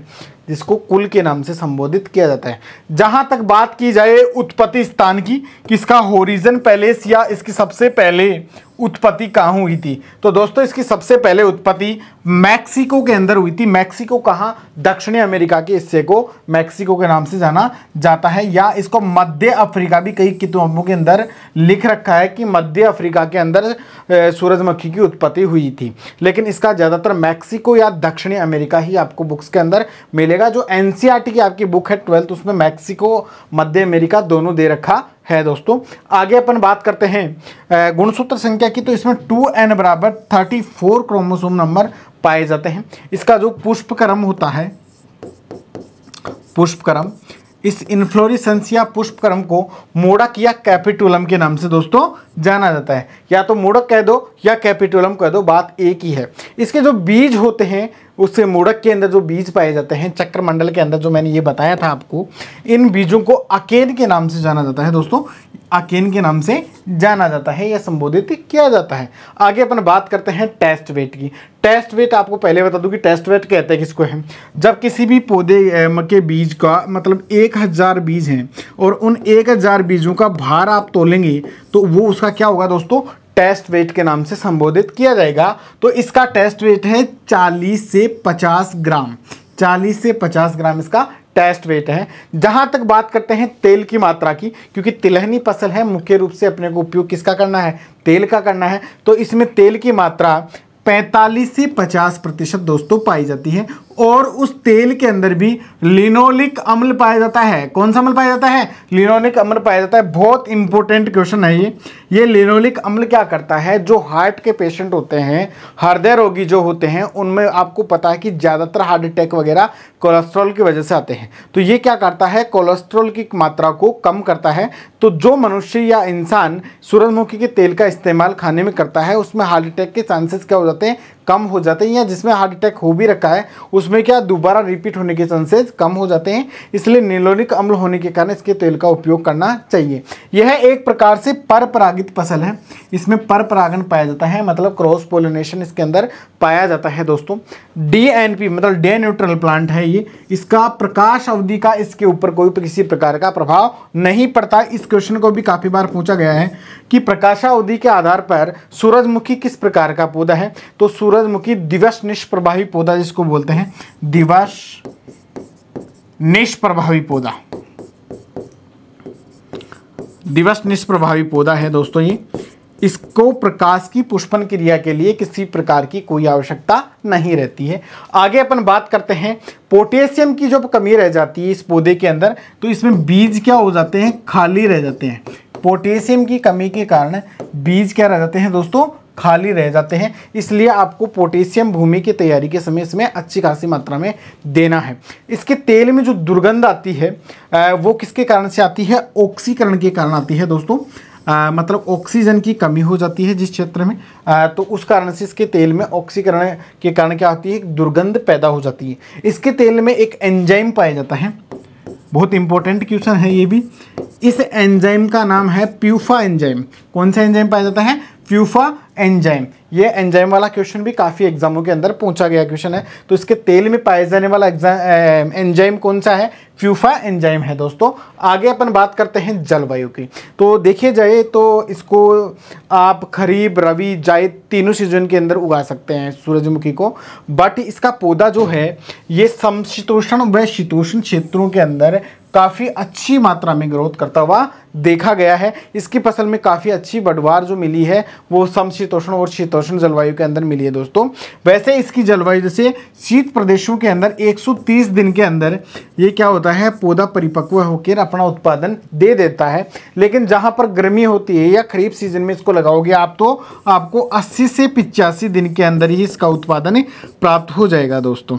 S1: जिसको कुल के नाम से संबोधित किया जाता है। जहां तक बात की जाए उत्पत्ति स्थान की, किसका होरिजन पैलेस या इसकी सबसे पहले उत्पत्ति कहाँ हुई थी, तो दोस्तों इसकी सबसे पहले उत्पत्ति मैक्सिको के अंदर हुई थी। मैक्सिको कहाँ, दक्षिणी अमेरिका के हिस्से को मैक्सिको के नाम से जाना जाता है, या इसको मध्य अफ्रीका भी कई किताबों के अंदर लिख रखा है कि मध्य अफ्रीका के अंदर सूरजमुखी की उत्पत्ति हुई थी। लेकिन इसका ज़्यादातर मैक्सिको या दक्षिणी अमेरिका ही आपको बुक्स के अंदर मिलेगा। जो एनसीईआरटी की आपकी बुक है 12th, उसमें मैक्सिको मध्य अमेरिका दोनों दे रखा है दोस्तों। आगे अपन बात करते हैं गुणसूत्र संख्या की, तो इसमें 2n बराबर 34 क्रोमोसोम नंबर पाए जाते हैं। इसका जो पुष्पक्रम होता है, पुष्पक्रम, इस इन्फ्लोरेसेंस या पुष्पक्रम को मोडक या कैपिटुलम के नाम से दोस्तों जाना जाता है। या तो मोडक कह दो या कैपिटुलम कह दो, बात एक ही है। इसके जो बीज होते हैं, उससे मोडक के अंदर जो बीज पाए जाते हैं चक्रमंडल के अंदर, जो मैंने ये बताया था आपको, इन बीजों को अकेन के नाम से जाना जाता है दोस्तों। अकेन के नाम से जाना जाता है या संबोधित किया जाता है। आगे अपन बात करते हैं टेस्ट वेट की। टेस्ट वेट आपको पहले बता दूं कि टेस्ट वेट कहते हैं किसको है, जब किसी भी पौधे के बीज का मतलब 1000 बीज हैं और उन 1000 बीजों का भार आप तोलेंगे तो वो उसका क्या होगा दोस्तों, टेस्ट वेट के नाम से संबोधित किया जाएगा। तो इसका टेस्ट वेट है 40 से 50 ग्राम। 40 से 50 ग्राम इसका टेस्ट वेट है। जहां तक बात करते हैं तेल की मात्रा की, क्योंकि तिलहनी फसल है, मुख्य रूप से अपने को उपयोग किसका करना है, तेल का करना है, तो इसमें तेल की मात्रा 45 से 50% दोस्तों पाई जाती है। और उस तेल के अंदर भी लिनोलिक अम्ल पाया जाता है। कौन सा अम्ल पाया जाता है, लिनोलिक अम्ल पाया जाता है। बहुत इंपॉर्टेंट क्वेश्चन है ये लिनोलिक अम्ल क्या करता है, जो हार्ट के पेशेंट होते हैं, हृदय रोगी जो होते हैं, उनमें आपको पता है कि ज़्यादातर हार्ट अटैक वगैरह कोलेस्ट्रॉल की वजह से आते हैं। तो ये क्या करता है, कोलेस्ट्रॉल की मात्रा को कम करता है। तो जो मनुष्य या इंसान सूरजमुखी के तेल का इस्तेमाल खाने में करता है, उसमें हार्ट अटैक के चांसेस क्या हो जाते हैं, कम हो जाते हैं। या जिसमें हार्ट अटैक हो भी रखा है उसमें क्या दोबारा रिपीट होने के चांसेस कम हो जाते हैं। इसलिए लिनोलिक अम्ल होने के कारण इसके तेल का उपयोग करना चाहिए। यह एक प्रकार से परपरागित फसल है, इसमें परपरागण पाया जाता है, मतलब क्रॉस पोलिनेशन इसके अंदर पाया जाता है दोस्तों। डीएनपी मतलब डे न्यूट्रल प्लांट है ये। इसका प्रकाश अवधि का इसके ऊपर कोई किसी प्रकार का प्रभाव नहीं पड़ता। इस क्वेश्चन को भी काफी बार पूछा गया है कि प्रकाशावधि के आधार पर सूरजमुखी किस प्रकार का पौधा है, तो सूरजमुखी दिवस निष्प्रभावी पौधा जिसको बोलते हैं, दिवस निष्प्रभावी पौधा, दिवस निष्प्रभावी पौधा है दोस्तों ये। इसको प्रकाश की पुष्पन क्रिया के लिए किसी प्रकार की कोई आवश्यकता नहीं रहती है। आगे अपन बात करते हैं पोटेशियम की जो कमी रह जाती है इस पौधे के अंदर, तो इसमें बीज क्या हो जाते हैं, खाली रह जाते हैं। पोटेशियम की कमी के कारण बीज क्या रह जाते हैं दोस्तों, खाली रह जाते हैं। इसलिए आपको पोटेशियम भूमि की तैयारी के समय इसमें अच्छी खासी मात्रा में देना है। इसके तेल में जो दुर्गंध आती है वो किसके कारण से आती है, ऑक्सीकरण के कारण आती है दोस्तों। मतलब ऑक्सीजन की कमी हो जाती है जिस क्षेत्र में, तो उस कारण से इसके तेल में ऑक्सीकरण के कारण क्या होती है, दुर्गंध पैदा हो जाती है। इसके तेल में एक एंजाइम पाया जाता है, बहुत इंपॉर्टेंट क्वेश्चन है ये भी। इस एंजाइम का नाम है प्यूफा एंजाइम। कौन सा एंजाइम पाया जाता है, प्यूफा एंजाइम। ये एंजाइम वाला क्वेश्चन भी काफ़ी एग्जामों के अंदर पूछा गया क्वेश्चन है। तो इसके तेल में पाए जाने वाला एंजाइम कौन सा है, प्यूफा एंजाइम है दोस्तों। आगे अपन बात करते हैं जलवायु की। तो देखिए जाए तो इसको आप खरीफ, रबी, जायद तीनों सीजन के अंदर उगा सकते हैं सूरजमुखी को। बट इसका पौधा जो है ये समशीतोष्ण व शीतोष्ण क्षेत्रों के अंदर काफ़ी अच्छी मात्रा में ग्रोथ करता हुआ देखा गया है। इसकी फसल में काफ़ी अच्छी बढ़वार जो मिली है वो समशीतोष्ण और शीतोष्ण जलवायु के अंदर मिली है दोस्तों। वैसे इसकी जलवायु जैसे शीत प्रदेशों के अंदर 130 दिन के अंदर ये क्या होता है, पौधा परिपक्व होकर अपना उत्पादन दे देता है। लेकिन जहाँ पर गर्मी होती है या खरीफ सीजन में इसको लगाओगे आप, तो आपको 80 से 85 दिन के अंदर ही इसका उत्पादन प्राप्त हो जाएगा दोस्तों।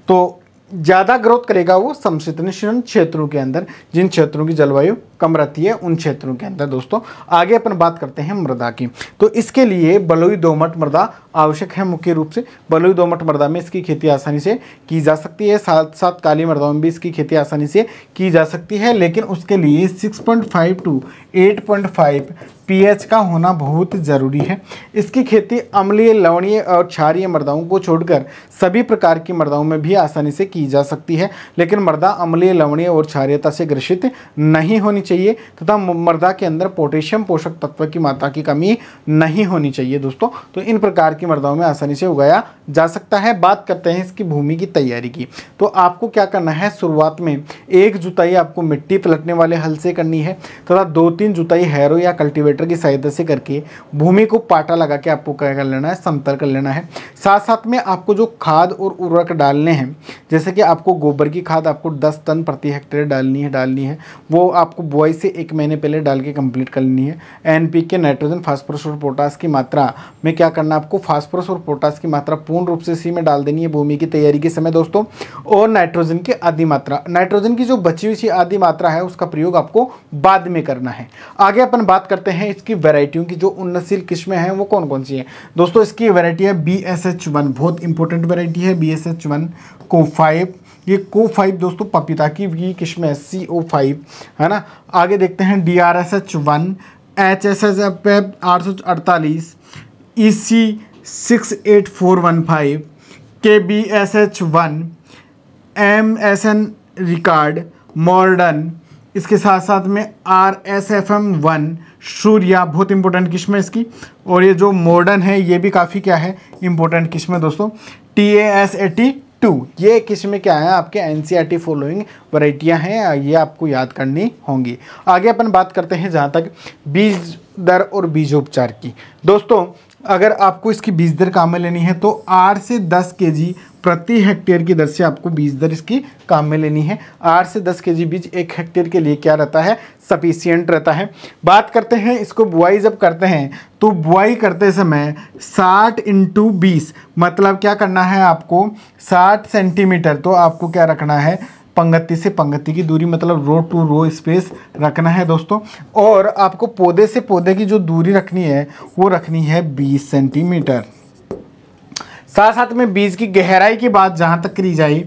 S1: तो ज़्यादा ग्रोथ करेगा वो समशीतोष्ण क्षेत्रों के अंदर, जिन क्षेत्रों की जलवायु कम रहती है उन क्षेत्रों के अंदर दोस्तों। आगे अपन बात करते हैं मृदा की। तो इसके लिए बलुई दोमट मृदा आवश्यक है मुख्य रूप से। बलुई दोमट मृदा में इसकी खेती आसानी से की जा सकती है, साथ साथ काली मृदाओं में भी इसकी खेती आसानी से की जा सकती है, लेकिन उसके लिए 6.5 टू 8.5 pH का होना बहुत ज़रूरी है। इसकी खेती अम्लीय, लवणीय और क्षारीय मृदाओं को छोड़कर सभी प्रकार की मृदाओं में भी आसानी से की जा सकती है, लेकिन मृदा अम्लीय, लवणीय और क्षारीयता से ग्रसित नहीं होनी चाहिए तथा मृदा के अंदर पोटेशियम पोषक तत्व की मात्रा की कमी नहीं होनी चाहिए दोस्तों। तो इन प्रकार की मृदाओं में आसानी से उगाया जा सकता है। बात करते हैं इसकी भूमि की तैयारी की। तो आपको क्या करना है, शुरुआत में एक जुताई आपको मिट्टी पलटने वाले हल से करनी है तथा 2-3 जुताई हैरो या कल्टीवेटर की सहायता से करके भूमि को पाटा लगा के आपको क्या कर लेना है, समतल कर लेना है। साथ साथ में आपको जो खाद और उर्वरक डालने हैं, जैसे कि आपको गोबर की खाद आपको 10 टन प्रति हेक्टेयर डालनी है, वो आपको बुआई से 1 महीने पहले डाल के कंप्लीट कर लेनी है। NPK, नाइट्रोजन, फास्फोरस और पोटास की मात्रा में क्या करना है, आपको फास्फोरस और पोटास की मात्रा पूर्ण रूप से इसी में डाल देनी है भूमि की तैयारी के समय दोस्तों। और नाइट्रोजन की आधी मात्रा, नाइट्रोजन की जो बची हुई आधी मात्रा है उसका प्रयोग आपको बाद में करना है। आगे अपन बात करते हैं इसकी वैरायटियों की। जो उन्नतशील किस्में हैं वो कौन कौन सी हैं दोस्तों। इसकी वैरायटी है BSH1, बहुत इंपॉर्टेंट वैरायटी है BSH1 CO5। ये CO5 दोस्तों पपीता की किस्म है, CO5 है ना। आगे देखते हैं DRSH1, HSHF 848, EC68415, KBSH1, MSN record, modern. इसके साथ साथ में RSFM1 सूर्या, बहुत इंपॉर्टेंट किस्म है इसकी। और ये जो मॉडर्न है ये भी काफ़ी क्या है, इंपॉर्टेंट किस्म है दोस्तों। TAS82, ये किस्में क्या है, आपके NCERT फॉलोइंग वैरायटियाँ हैं, ये आपको याद करनी होंगी। आगे अपन बात करते हैं जहाँ तक बीज दर और बीजोपचार की। दोस्तों अगर आपको इसकी बीज दर काम में लेनी है तो 8 से 10 kg प्रति हेक्टेयर की दर से आपको बीज दर इसकी काम में लेनी है। 8 से 10 kg बीज 1 हेक्टेयर के लिए क्या रहता है, सफिशियंट रहता है। बात करते हैं इसको बुआई जब करते हैं तो बुआई करते समय 60 × 20 मतलब क्या करना है आपको 60 सेंटीमीटर, तो आपको क्या रखना है, पंक्ति से पंक्ति की दूरी मतलब रो टू रो स्पेस रखना है दोस्तों। और आपको पौधे से पौधे की जो दूरी रखनी है वो रखनी है 20 सेंटीमीटर। साथ साथ में बीज की गहराई की बात जहां तक करी जाए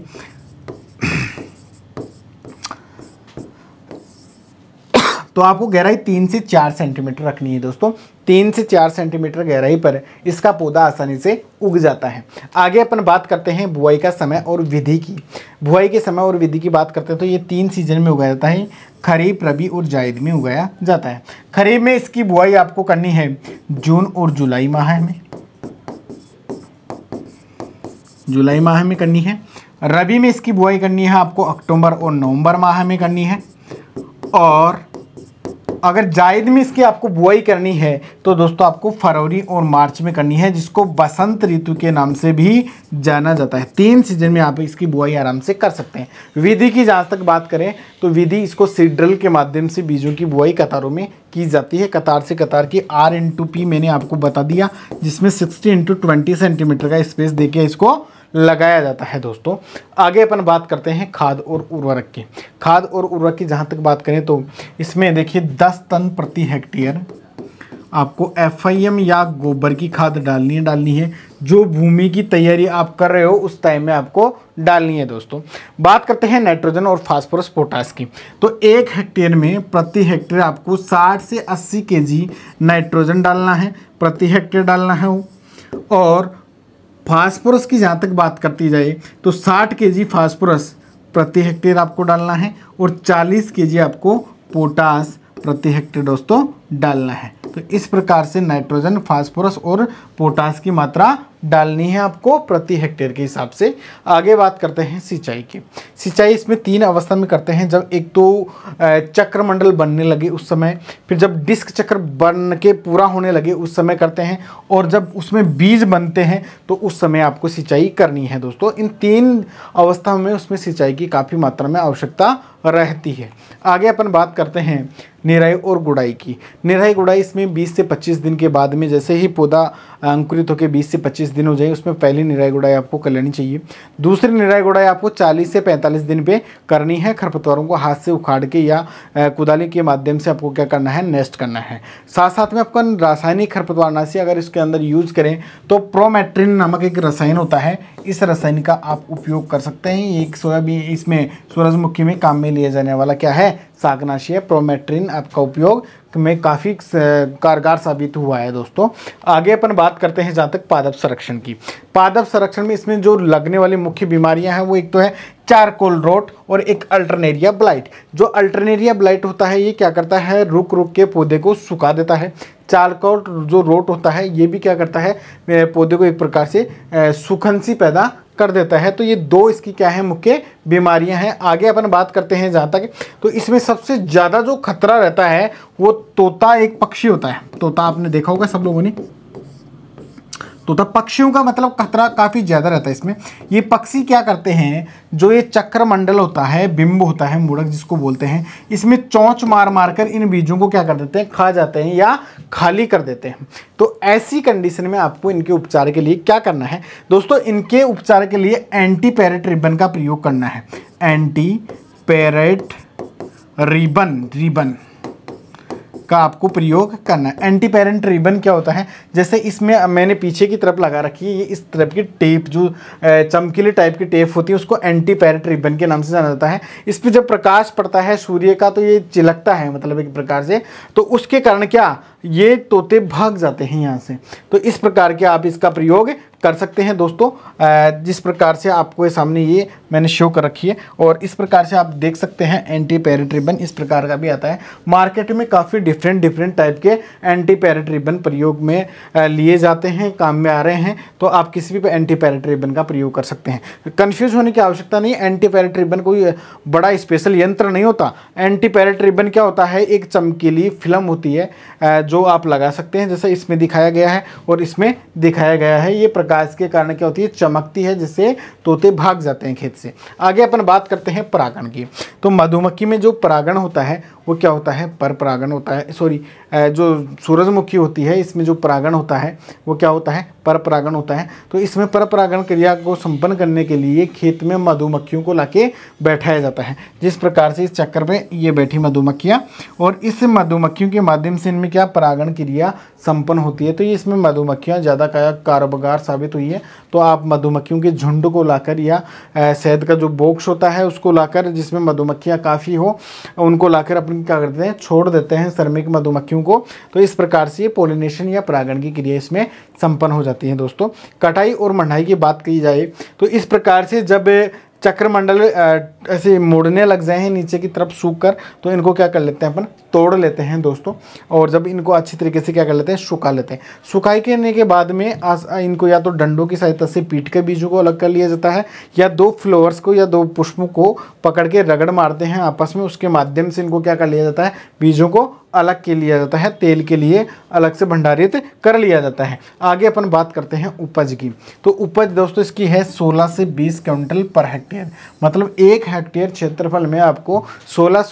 S1: तो आपको गहराई 3 से 4 सेंटीमीटर रखनी है दोस्तों। 3 से 4 सेंटीमीटर गहराई पर इसका पौधा आसानी से उग जाता है। आगे अपन बात करते हैं बुआई का समय और विधि की। बुआई के समय और विधि की बात करते हैं तो ये 3 सीजन में उगाया जाता है, खरीफ, रबी और जायद में उगाया जाता है। खरीफ में इसकी बुआई आपको करनी है जून और जुलाई माह में, जुलाई माह में करनी है। रबी में इसकी बुआई करनी है आपको अक्टूबर और नवंबर माह में करनी है। और अगर जायद में इसकी आपको बुआई करनी है तो दोस्तों आपको फरवरी और मार्च में करनी है, जिसको बसंत ऋतु के नाम से भी जाना जाता है। 3 सीजन में आप इसकी बुआई आराम से कर सकते हैं। विधि की जहाँ तक बात करें तो विधि इसको सीड ड्रिल के माध्यम से बीजों की बुआई कतारों में की जाती है। कतार से कतार की R/P मैंने आपको बता दिया, जिसमें 60 × 20 सेंटीमीटर का स्पेस देके इसको लगाया जाता है दोस्तों। आगे अपन बात करते हैं खाद और उर्वरक की। खाद और उर्वरक की जहाँ तक बात करें तो इसमें देखिए 10 टन प्रति हेक्टेयर आपको FIM या गोबर की खाद डालनी है। जो भूमि की तैयारी आप कर रहे हो उस टाइम में आपको डालनी है दोस्तों। बात करते हैं नाइट्रोजन और फास्फोरस पोटास की। तो 1 हेक्टेयर में प्रति हेक्टेयर आपको 60 से 80 kg नाइट्रोजन डालना है, प्रति हेक्टेयर डालना है। और फास्फोरस की जहाँ तक बात करती जाए तो 60 kg फास्फोरस प्रति हेक्टेयर आपको डालना है और 40 kg आपको पोटास प्रति हेक्टेयर दोस्तों डालना है। तो इस प्रकार से नाइट्रोजन, फास्फोरस और पोटास की मात्रा डालनी है आपको प्रति हेक्टेयर के हिसाब से। आगे बात करते हैं सिंचाई की। सिंचाई इसमें 3 अवस्था में करते हैं। जब एक तो चक्रमंडल बनने लगे उस समय, फिर जब डिस्क चक्र बन के पूरा होने लगे उस समय करते हैं, और जब उसमें बीज बनते हैं तो उस समय आपको सिंचाई करनी है दोस्तों। इन 3 अवस्थाओं में उसमें सिंचाई की काफ़ी मात्रा में आवश्यकता रहती है। आगे अपन बात करते हैं निराई और गुड़ाई की। निराई गुड़ाई इसमें 20 से 25 दिन के बाद में, जैसे ही पौधा अंकुरित होकर 20 से 25 दिन हो जाए उसमें पहली निराई गुड़ाई आपको कर लेनी चाहिए। दूसरी निराई गुड़ाई आपको 40 से 45 दिन पे करनी है। खरपतवारों को हाथ से उखाड़ के या कुदाली के माध्यम से आपको क्या करना है, नेस्ट करना है। साथ साथ में आपको रासायनिक खरपतवारनाशी अगर इसके अंदर यूज करें तो प्रोमेट्रिन नामक एक रसायन होता है, इस रसायन का आप उपयोग कर सकते हैं। एक सोयाबीन इसमें सूरजमुखी में काम में लिया जाने वाला क्या है, शाकनाशी है। प्रोमेट्रिन आपका उपयोग में काफ़ी कारगर साबित हुआ है दोस्तों। आगे अपन बात करते हैं जहाँ तक पादप संरक्षण की। पादप संरक्षण में इसमें जो लगने वाली मुख्य बीमारियां हैं वो एक तो है चारकोल रोट और एक अल्टरनेरिया ब्लाइट। जो अल्टरनेरिया ब्लाइट होता है ये क्या करता है, रुक रुक के पौधे को सुखा देता है। चारकोल जो रोट होता है ये भी क्या करता है, पौधे को एक प्रकार से सूखन सी पैदा कर देता है। तो ये दो इसकी क्या है, मुख्य बीमारियां हैं। आगे अपन बात करते हैं जहाँ तक, तो इसमें सबसे ज़्यादा जो खतरा रहता है वो तोता एक पक्षी होता है। तोता आपने देखा होगा सब लोगों ने, तोता पक्षियों का मतलब खतरा काफ़ी ज़्यादा रहता है इसमें। ये पक्षी क्या करते हैं, जो ये चक्रमंडल होता है, बिंब होता है, मुड़क जिसको बोलते हैं, इसमें चोंच मार मार कर इन बीजों को क्या कर देते हैं, खा जाते हैं या खाली कर देते हैं। तो ऐसी कंडीशन में आपको इनके उपचार के लिए क्या करना है दोस्तों, इनके उपचार के लिए एंटी पैरेट रिबन का प्रयोग करना है। एंटी पैरेट रिबन का आपको प्रयोग करना है। एंटी पैरेंट रिबन क्या होता है, जैसे इसमें मैंने पीछे की तरफ लगा रखी है, ये इस तरफ की टेप जो चमकीले टाइप की टेप होती है उसको एंटी पैरेंट रिबन के नाम से जाना जाता है। इस पर जब प्रकाश पड़ता है सूर्य का तो ये चिलकता है, मतलब एक प्रकार से, तो उसके कारण क्या ये तोते भाग जाते हैं यहाँ से। तो इस प्रकार के आप इसका प्रयोग कर सकते हैं दोस्तों। जिस प्रकार से आपको सामने ये मैंने शो कर रखी है और इस प्रकार से आप देख सकते हैं एंटी पैरेट रिबन इस प्रकार का भी आता है। मार्केट में काफ़ी डिफरेंट टाइप के एंटी पैरेट रिबन प्रयोग में लिए जाते हैं, काम में आ रहे हैं। तो आप किसी भी एंटी पैरेट रिबन का प्रयोग कर सकते हैं। कन्फ्यूज होने की आवश्यकता नहीं। एंटी पैरेट रिबन कोई बड़ा स्पेशल यंत्र नहीं होता। एंटी पैरेट रिबन क्या होता है, एक चमकीली फिल्म होती है जो आप लगा सकते हैं, जैसे इसमें दिखाया गया है और इसमें दिखाया गया है। ये प्रकाश के कारण क्या होती है, चमकती है, जिससे तोते भाग जाते हैं खेत से। आगे अपन बात करते हैं परागण की। तो मधुमक्खी में जो परागण होता है वो क्या होता है, पर परागण होता है। सॉरी, जो सूरजमुखी होती है इसमें जो परागण होता है वो क्या होता है, पर परागण होता है। तो इसमें पर परागण क्रिया को संपन्न करने के लिए खेत में मधुमक्खियों को लाके बैठाया जाता है। जिस प्रकार से इस चक्कर में ये बैठी मधुमक्खियाँ और इस मधुमक्खियों के माध्यम से इनमें क्या परागण क्रिया संपन्न होती है। तो ये इसमें मधुमक्खियाँ ज़्यादा कारगर साबित हुई है। तो आप मधुमक्खियों के झुंड को लाकर या शहद का जो बॉक्स होता है उसको लाकर, जिसमें मधुमक्खियाँ काफ़ी हो, उनको लाकर अपन क्या करते हैं, छोड़ देते हैं श्रमिक मधुमक्खियों को। तो इस प्रकार से पोलिनेशन या परागण की क्रिया इसमें संपन्न हो जाती है दोस्तों। कटाई और मंडाई की बात की जाए तो इस प्रकार से जब चक्रमंडल ऐसे मुड़ने लग जाए हैं नीचे की तरफ सूख कर, तो इनको क्या कर लेते हैं, अपन तोड़ लेते हैं दोस्तों। और जब इनको अच्छी तरीके से क्या कर लेते हैं, सुखा लेते हैं। सुखाई करने के बाद में इनको या तो डंडों की सहायता से पीट के बीजों को अलग कर लिया जाता है, या दो फ्लावर्स को या दो पुष्पों को पकड़ के रगड़ मारते हैं आपस में, उसके माध्यम से इनको क्या कर लिया जाता है, बीजों को अलग के लिया जाता है, तेल के लिए अलग से भंडारित कर लिया जाता है। आगे अपन बात करते हैं उपज की। तो उपज दोस्तों इसकी है 16 से 20 क्विंटल पर हेक्टेयर, मतलब 1 हेक्टेयर क्षेत्रफल में आपको 16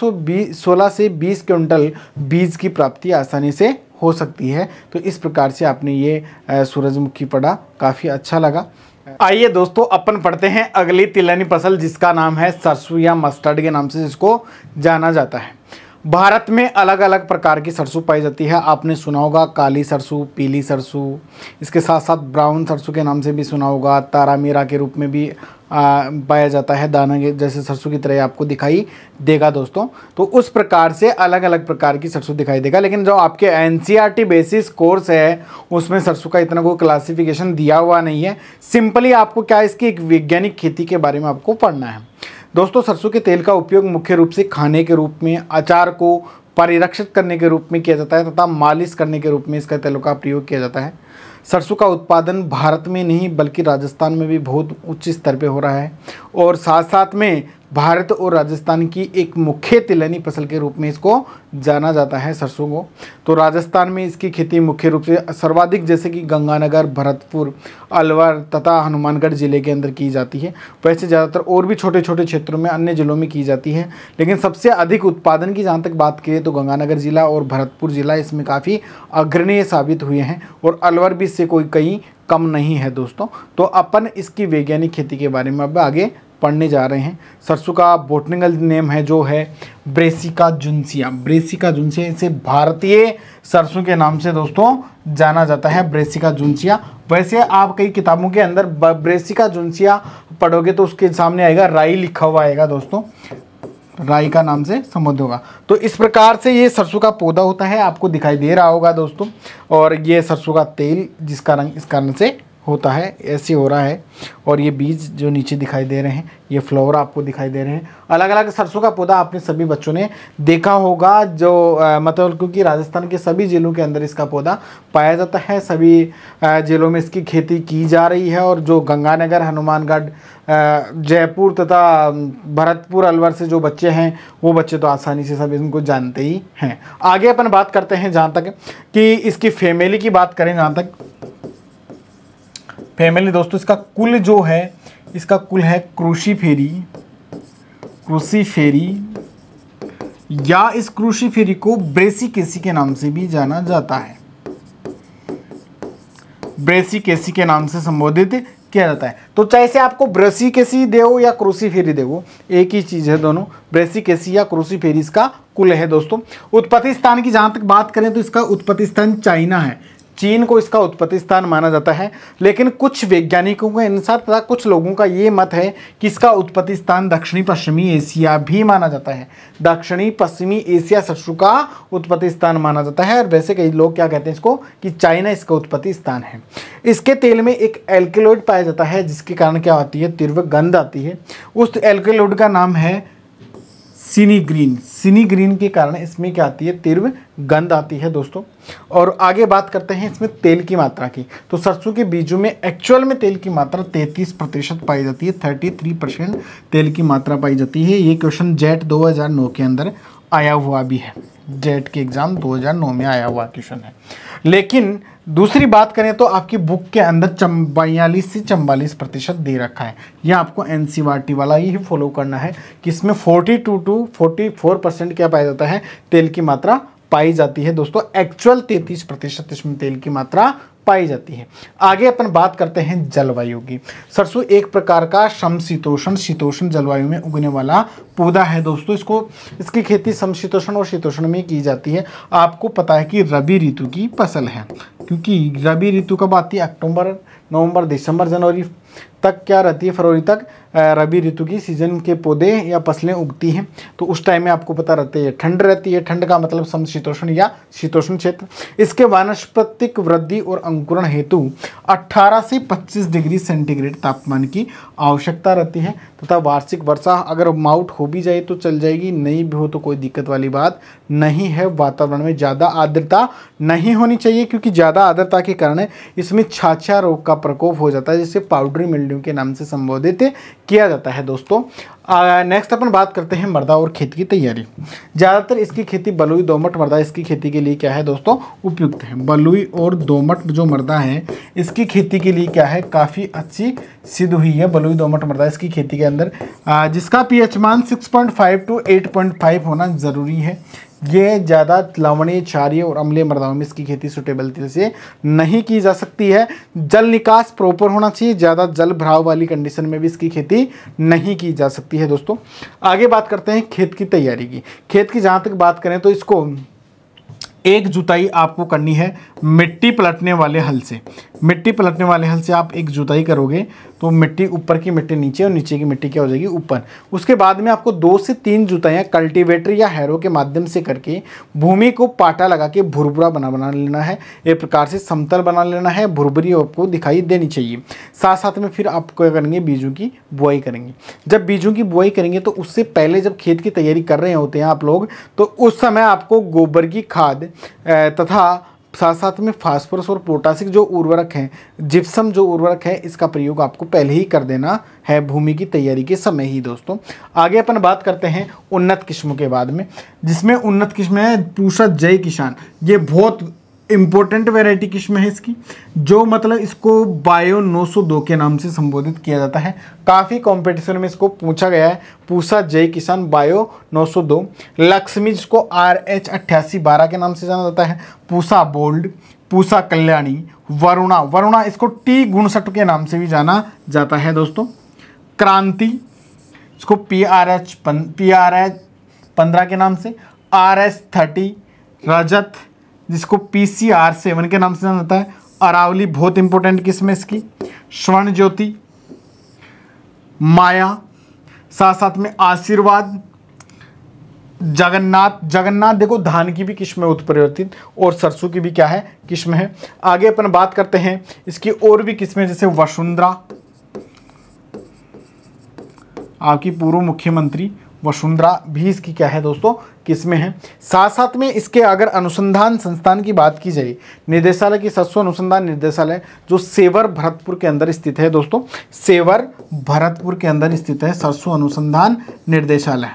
S1: से 20 क्विंटल बीज की प्राप्ति आसानी से हो सकती है। तो इस प्रकार से आपने ये सूरजमुखी पढ़ा, काफ़ी अच्छा लगा। आइए दोस्तों अपन पढ़ते हैं अगली तिलहनी फसल, जिसका नाम है सरसों या मस्टर्ड के नाम से जिसको जाना जाता है। भारत में अलग अलग प्रकार की सरसों पाई जाती है। आपने सुना होगा काली सरसों, पीली सरसों, इसके साथ साथ ब्राउन सरसों के नाम से भी सुना होगा। तारामीरा के रूप में भी पाया जाता है, दाना के जैसे सरसों की तरह आपको दिखाई देगा दोस्तों। तो उस प्रकार से अलग अलग प्रकार की सरसों दिखाई देगा। लेकिन जो आपके एनसीईआरटी बेसिस कोर्स है उसमें सरसों का इतना कोई क्लासिफिकेशन दिया हुआ नहीं है। सिंपली आपको क्या इसकी एक वैज्ञानिक खेती के बारे में आपको पढ़ना है दोस्तों। सरसों के तेल का उपयोग मुख्य रूप से खाने के रूप में, अचार को परिरक्षित करने के रूप में किया जाता है तथा मालिश करने के रूप में इसका तेलों का प्रयोग किया जाता है। सरसों का उत्पादन भारत में नहीं बल्कि राजस्थान में भी बहुत उच्च स्तर पे हो रहा है और साथ साथ में भारत और राजस्थान की एक मुख्य तिलहनी फसल के रूप में इसको जाना जाता है सरसों को। तो राजस्थान में इसकी खेती मुख्य रूप से सर्वाधिक जैसे कि गंगानगर, भरतपुर, अलवर तथा हनुमानगढ़ ज़िले के अंदर की जाती है। वैसे ज़्यादातर और भी छोटे छोटे क्षेत्रों में अन्य ज़िलों में की जाती है, लेकिन सबसे अधिक उत्पादन की जहाँ तक बात करें तो गंगानगर ज़िला और भरतपुर ज़िला इसमें काफ़ी अग्रणीय साबित हुए हैं और अलवर भी इससे कई कम नहीं है दोस्तों। तो अपन इसकी वैज्ञानिक खेती के बारे में अब आगे पढ़ने जा रहे हैं। सरसों का बोटनिकल नेम है जो है ब्रेसिका जुन्सिया। ब्रेसिका जुन्सिया, इसे भारतीय सरसों के नाम से दोस्तों जाना जाता है, ब्रेसिका जुन्सिया। वैसे आप कई किताबों के अंदर ब्रेसिका जुन्सिया पढ़ोगे तो उसके सामने आएगा राई लिखा हुआ आएगा दोस्तों, राई का नाम से संबोधित होगा। तो इस प्रकार से ये सरसों का पौधा होता है, आपको दिखाई दे रहा होगा दोस्तों। और ये सरसों का तेल जिसका रंग इस कारण से होता है, ऐसे हो रहा है। और ये बीज जो नीचे दिखाई दे रहे हैं, ये फ्लावर आपको दिखाई दे रहे हैं। अलग अलग सरसों का पौधा आपने सभी बच्चों ने देखा होगा, जो मतलब क्योंकि राजस्थान के सभी जिलों के अंदर इसका पौधा पाया जाता है, सभी जिलों में इसकी खेती की जा रही है। और जो गंगानगर, हनुमानगढ़, जयपुर तथा भरतपुर, अलवर से जो बच्चे हैं वो बच्चे तो आसानी से सब इनको जानते ही हैं। आगे अपन बात करते हैं जहाँ तक कि इसकी फैमिली की बात करें, जहाँ तक फैमिली दोस्तों, इसका कुल जो है, इसका कुल है क्रूसीफेरी, क्रूसीफेरी, या इस क्रूसीफेरी को ब्रेसिकेसी के नाम से भी जाना जाता है, ब्रेसिकेसी के नाम से संबोधित किया जाता है। तो चाहे से आपको ब्रेसिकेसी दो या क्रूसीफेरी दो, एक ही चीज है दोनों, ब्रेसिकेसी या क्रूसीफेरी इसका कुल है दोस्तों। उत्पत्ति स्थान की जहां तक बात करें तो इसका उत्पत्ति स्थान चाइना है, चीन को इसका उत्पत्ति स्थान माना जाता है। लेकिन कुछ वैज्ञानिकों के अनुसार तथा कुछ लोगों का ये मत है कि इसका उत्पत्ति स्थान दक्षिणी पश्चिमी एशिया भी माना जाता है, दक्षिणी पश्चिमी एशिया सरसों का उत्पत्ति स्थान माना जाता है। और वैसे कई लोग क्या कहते हैं इसको कि चाइना इसका उत्पत्ति स्थान है। इसके तेल में एक एल्केलॉइड पाया जाता है जिसके कारण क्या आती है, तीव्र गंध आती है। उस एल्केलॉइड का नाम है सिनीग्रीन। सिनीग्रीन के कारण इसमें क्या आती है, तीव्र गंध आती है दोस्तों। और आगे बात करते हैं इसमें तेल की मात्रा की। तो सरसों के बीजों में एक्चुअल में तेल की मात्रा 33% पाई जाती है, 33% तेल की मात्रा पाई जाती है। ये क्वेश्चन जेट 2009 के अंदर आया हुआ भी है, जेट के एग्जाम 2009 में आया हुआ क्वेश्चन है। लेकिन दूसरी बात करें तो आपकी बुक के अंदर 42 से 44% दे रखा है। यह आपको एनसीईआरटी वाला ही फॉलो करना है कि इसमें 42 to 44% क्या पाया जाता है, तेल की मात्रा पाई जाती है दोस्तों। एक्चुअल 33% इसमें तेल की मात्रा पाई जाती है। आगे अपन बात करते हैं जलवायु की। सरसों एक प्रकार का समशीतोष्ण शीतोष्ण जलवायु में उगने वाला पौधा है दोस्तों। इसकी खेती समशीतोष्ण और शीतोष्ण में की जाती है। आपको पता है कि रबी ऋतु की फसल है, क्योंकि रबी ऋतु कब आती है, अक्टूबर, नवंबर, दिसंबर, जनवरी तक क्या रहती है, फरवरी तक रबी ऋतु की सीजन के पौधे या फसलें उगती हैं। तो उस टाइम में आपको पता रहती है ठंड रहती है, ठंड का मतलब समशीतोष्ण या शीतोष्ण क्षेत्र। इसके वानस्पतिक वृद्धि और अंकुरण हेतु 18 से 25 डिग्री सेंटीग्रेड तापमान की आवश्यकता रहती है तथा वार्षिक वर्षा अगर माउट हो भी जाए तो चल जाएगी, नहीं भी हो तो कोई दिक्कत वाली बात नहीं है। वातावरण में ज़्यादा आर्द्रता नहीं होनी चाहिए, क्योंकि ज़्यादा आर्द्रता के कारण इसमें छाछा रोग का प्रकोप हो जाता है, जिसे पाउडरी मिल्ड्यू के नाम से संबोधित किया जाता है दोस्तों। नेक्स्ट अपन बात करते हैं मृदा और खेत की तैयारी। ज़्यादातर इसकी खेती बलुई दोमट मृदा इसकी खेती के लिए क्या है दोस्तों, उपयुक्त है। बलुई और दोमट जो मृदा है इसकी खेती के लिए क्या है, काफ़ी अच्छी सिद्ध हुई है। बलुई दोमट मृदा इसकी खेती के अंदर जिसका पीएच मान 6.5 to 8.5 होना ज़रूरी है। ये ज़्यादा लवणीय, क्षारीय और अम्लीय मृदाओं में इसकी खेती सुटेबल से नहीं की जा सकती है। जल निकास प्रॉपर होना चाहिए, ज़्यादा जल भराव वाली कंडीशन में भी इसकी खेती नहीं की जा सकती है दोस्तों। आगे बात करते हैं खेत की तैयारी की। खेत की जहाँ तक बात करें तो इसको एक जुताई आपको करनी है मिट्टी पलटने वाले हल से। मिट्टी पलटने वाले हल से आप एक जुताई करोगे तो मिट्टी ऊपर की मिट्टी नीचे और नीचे की मिट्टी क्या हो जाएगी, ऊपर। उसके बाद में आपको 2 से 3 जुताइयाँ कल्टीवेटर या हैरो के माध्यम से करके भूमि को पाटा लगा के भुरभुरा बना लेना है। एक प्रकार से समतल बना लेना है, भुरभुरी आपको दिखाई देनी चाहिए। साथ साथ में फिर आप क्या करेंगे, बीजों की बुआई करेंगे। जब बीजों की बुआई करेंगे तो उससे पहले जब खेत की तैयारी कर रहे होते हैं आप लोग, तो उस समय आपको गोबर की खाद तथा साथ साथ में फास्फोरस और पोटासिक जो उर्वरक हैं, जिप्सम जो उर्वरक है, इसका प्रयोग आपको पहले ही कर देना है भूमि की तैयारी के समय ही दोस्तों। आगे अपन बात करते हैं उन्नत किस्मों के बाद में, जिसमें उन्नत किस्म है पूसा जय किसान। ये बहुत इम्पोर्टेंट वैरायटी किस्म है इसकी, जो मतलब इसको बायो 902 के नाम से संबोधित किया जाता है। काफ़ी कंपटीशन में इसको पूछा गया है। पूसा जय किसान बायो 902। लक्ष्मी जिसको RH 8812 के नाम से जाना जाता है। पूसा बोल्ड, पूसा कल्याणी, वरुणा, वरुणा इसको टी 69 के नाम से भी जाना जाता है दोस्तों। क्रांति, इसको PRH 15 के नाम से, RS 30, रजत जिसको PCR 7 के नाम से जाना जाता है, अरावली बहुत इंपॉर्टेंट किस्म है इसकी, स्वर्ण ज्योति, माया, साथ साथ में आशीर्वाद, जगन्नाथ, जगन्नाथ देखो धान की भी किस्म है उत्परिवर्तित, और सरसों की भी क्या है किस्म है। आगे अपन बात करते हैं इसकी और भी किस्में, जैसे वसुंधरा, आपकी पूर्व मुख्यमंत्री वसुंधरा भी इसकी क्या है दोस्तों किस्में हैं। साथ साथ में इसके अगर अनुसंधान संस्थान की बात की जाए, निदेशालय की सरसों अनुसंधान निर्देशालय जो सेवर भरतपुर के अंदर स्थित है दोस्तों, सेवर भरतपुर के अंदर स्थित है सरसों अनुसंधान निर्देशालय,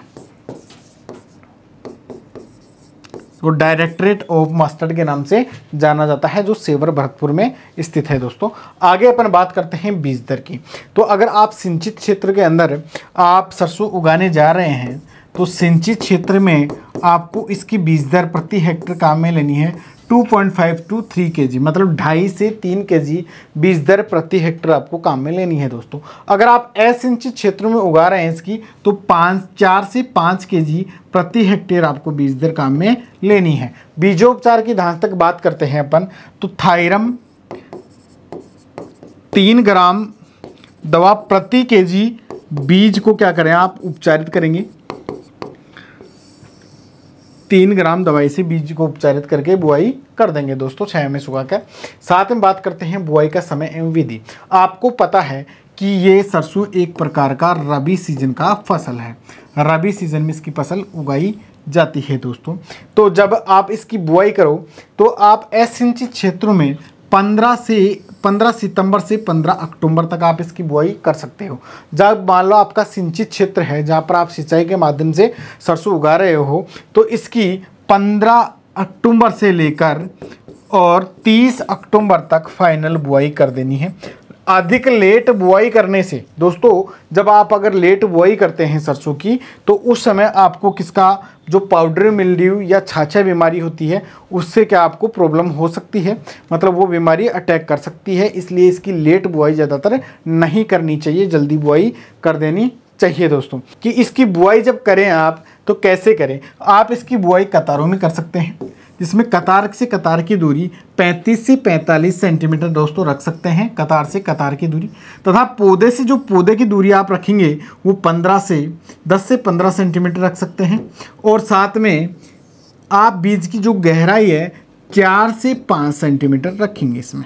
S1: वो डायरेक्टरेट ऑफ मस्टर्ड के नाम से जाना जाता है, जो सेवर भरतपुर में स्थित है दोस्तों। आगे अपन बात करते हैं बीज दर की। तो अगर आप सिंचित क्षेत्र के अंदर आप सरसों उगाने जा रहे हैं, तो सिंचित क्षेत्र में आपको इसकी बीज दर प्रति हेक्टेयर काम में लेनी है 2.5 to 3 kg, मतलब 2.5 से 3 kg बीज दर प्रति हेक्टेयर आपको काम में लेनी है दोस्तों। अगर आप असिंचित क्षेत्रों में उगा रहे हैं इसकी, तो 4 से 5 kg प्रति हेक्टेयर आपको बीज दर काम में लेनी है। बीजोपचार की जहाँ तक बात करते हैं अपन, तो थायरम 3 ग्राम दवा प्रति kg बीज को क्या करें आप उपचारित करेंगे, 3 ग्राम दवाई से बीज को उपचारित करके बुआई कर देंगे दोस्तों, छाया में सुखाकर। साथ में बात करते हैं बुआई का समय एवं विधि। आपको पता है कि ये सरसों एक प्रकार का रबी सीजन का फसल है, रबी सीजन में इसकी फसल उगाई जाती है दोस्तों। तो जब आप इसकी बुआई करो, तो आप असिंचित क्षेत्रों में 15 सितंबर से 15 अक्टूबर तक आप इसकी बुआई कर सकते हो। जब मान लो आपका सिंचित क्षेत्र है, जहाँ पर आप सिंचाई के माध्यम से सरसों उगा रहे हो, तो इसकी 15 अक्टूबर से लेकर और 30 अक्टूबर तक फाइनल बुआई कर देनी है। अधिक लेट बुआई करने से दोस्तों, जब आप अगर लेट बुआई करते हैं सरसों की, तो उस समय आपको किसका जो पाउडर मिल्ड्यू या छाछा बीमारी होती है, उससे क्या आपको प्रॉब्लम हो सकती है, मतलब वो बीमारी अटैक कर सकती है। इसलिए इसकी लेट बुआई ज़्यादातर नहीं करनी चाहिए, जल्दी बुआई कर देनी चाहिए दोस्तों। कि इसकी बुआई जब करें आप, तो कैसे करें, आप इसकी बुआई कतारों में कर सकते हैं, जिसमें कतार से कतार की दूरी 35 से 45 सेंटीमीटर दोस्तों रख सकते हैं, कतार से कतार की दूरी। तथा पौधे से जो पौधे की दूरी आप रखेंगे वो 10 से 15 सेंटीमीटर रख सकते हैं। और साथ में आप बीज की जो गहराई है 4 से 5 सेंटीमीटर रखेंगे, इसमें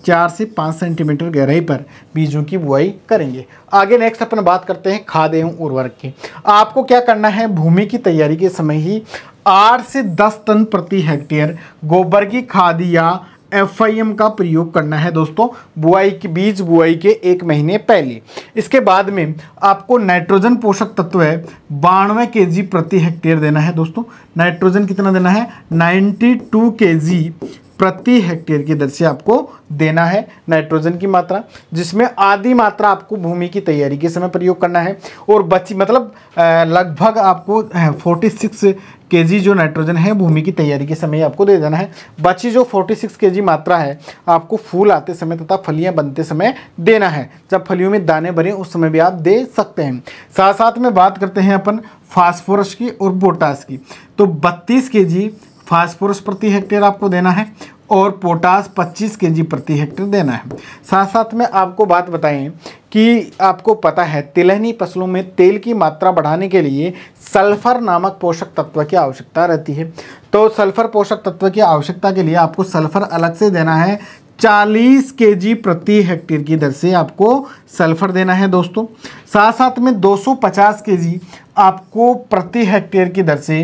S1: 4 से 5 सेंटीमीटर गहराई पर बीजों की बुआई करेंगे। आगे नेक्स्ट अपन बात करते हैं खाद एवं उर्वरक की। आपको क्या करना है, भूमि की तैयारी के समय ही 8 से 10 टन प्रति हेक्टेयर गोबर की खाद या FIM का प्रयोग करना है दोस्तों, बुआई की बीज बुआई के 1 महीने पहले। इसके बाद में आपको नाइट्रोजन पोषक तत्व है 92 kg प्रति हेक्टेयर देना है दोस्तों। नाइट्रोजन कितना देना है, 92 kg प्रति हेक्टेयर की दर से आपको देना है नाइट्रोजन की मात्रा, जिसमें आधी मात्रा आपको भूमि की तैयारी के समय प्रयोग करना है। और बची मतलब लगभग आपको 46 kg जो नाइट्रोजन है भूमि की तैयारी के समय आपको दे देना है। बची जो 46 kg मात्रा है आपको फूल आते समय तथा फलियां बनते समय देना है। जब फलियों में दाने भरे उस समय भी आप दे सकते हैं। साथ साथ में बात करते हैं अपन फास्फोरस की और पोटास की। तो 32 kg फास्फोरस प्रति हेक्टेयर आपको देना है और पोटास 25 kg प्रति हेक्टेयर देना है। साथ साथ में आपको बात बताएं कि आपको पता है तिलहनी फसलों में तेल की मात्रा बढ़ाने के लिए सल्फर नामक पोषक तत्व की आवश्यकता रहती है। तो सल्फर पोषक तत्व की आवश्यकता के लिए आपको सल्फर अलग से देना है, 40 kg प्रति हेक्टेयर की दर से आपको सल्फर देना है दोस्तों। साथ साथ में 250 kg आपको प्रति हेक्टेयर की दर से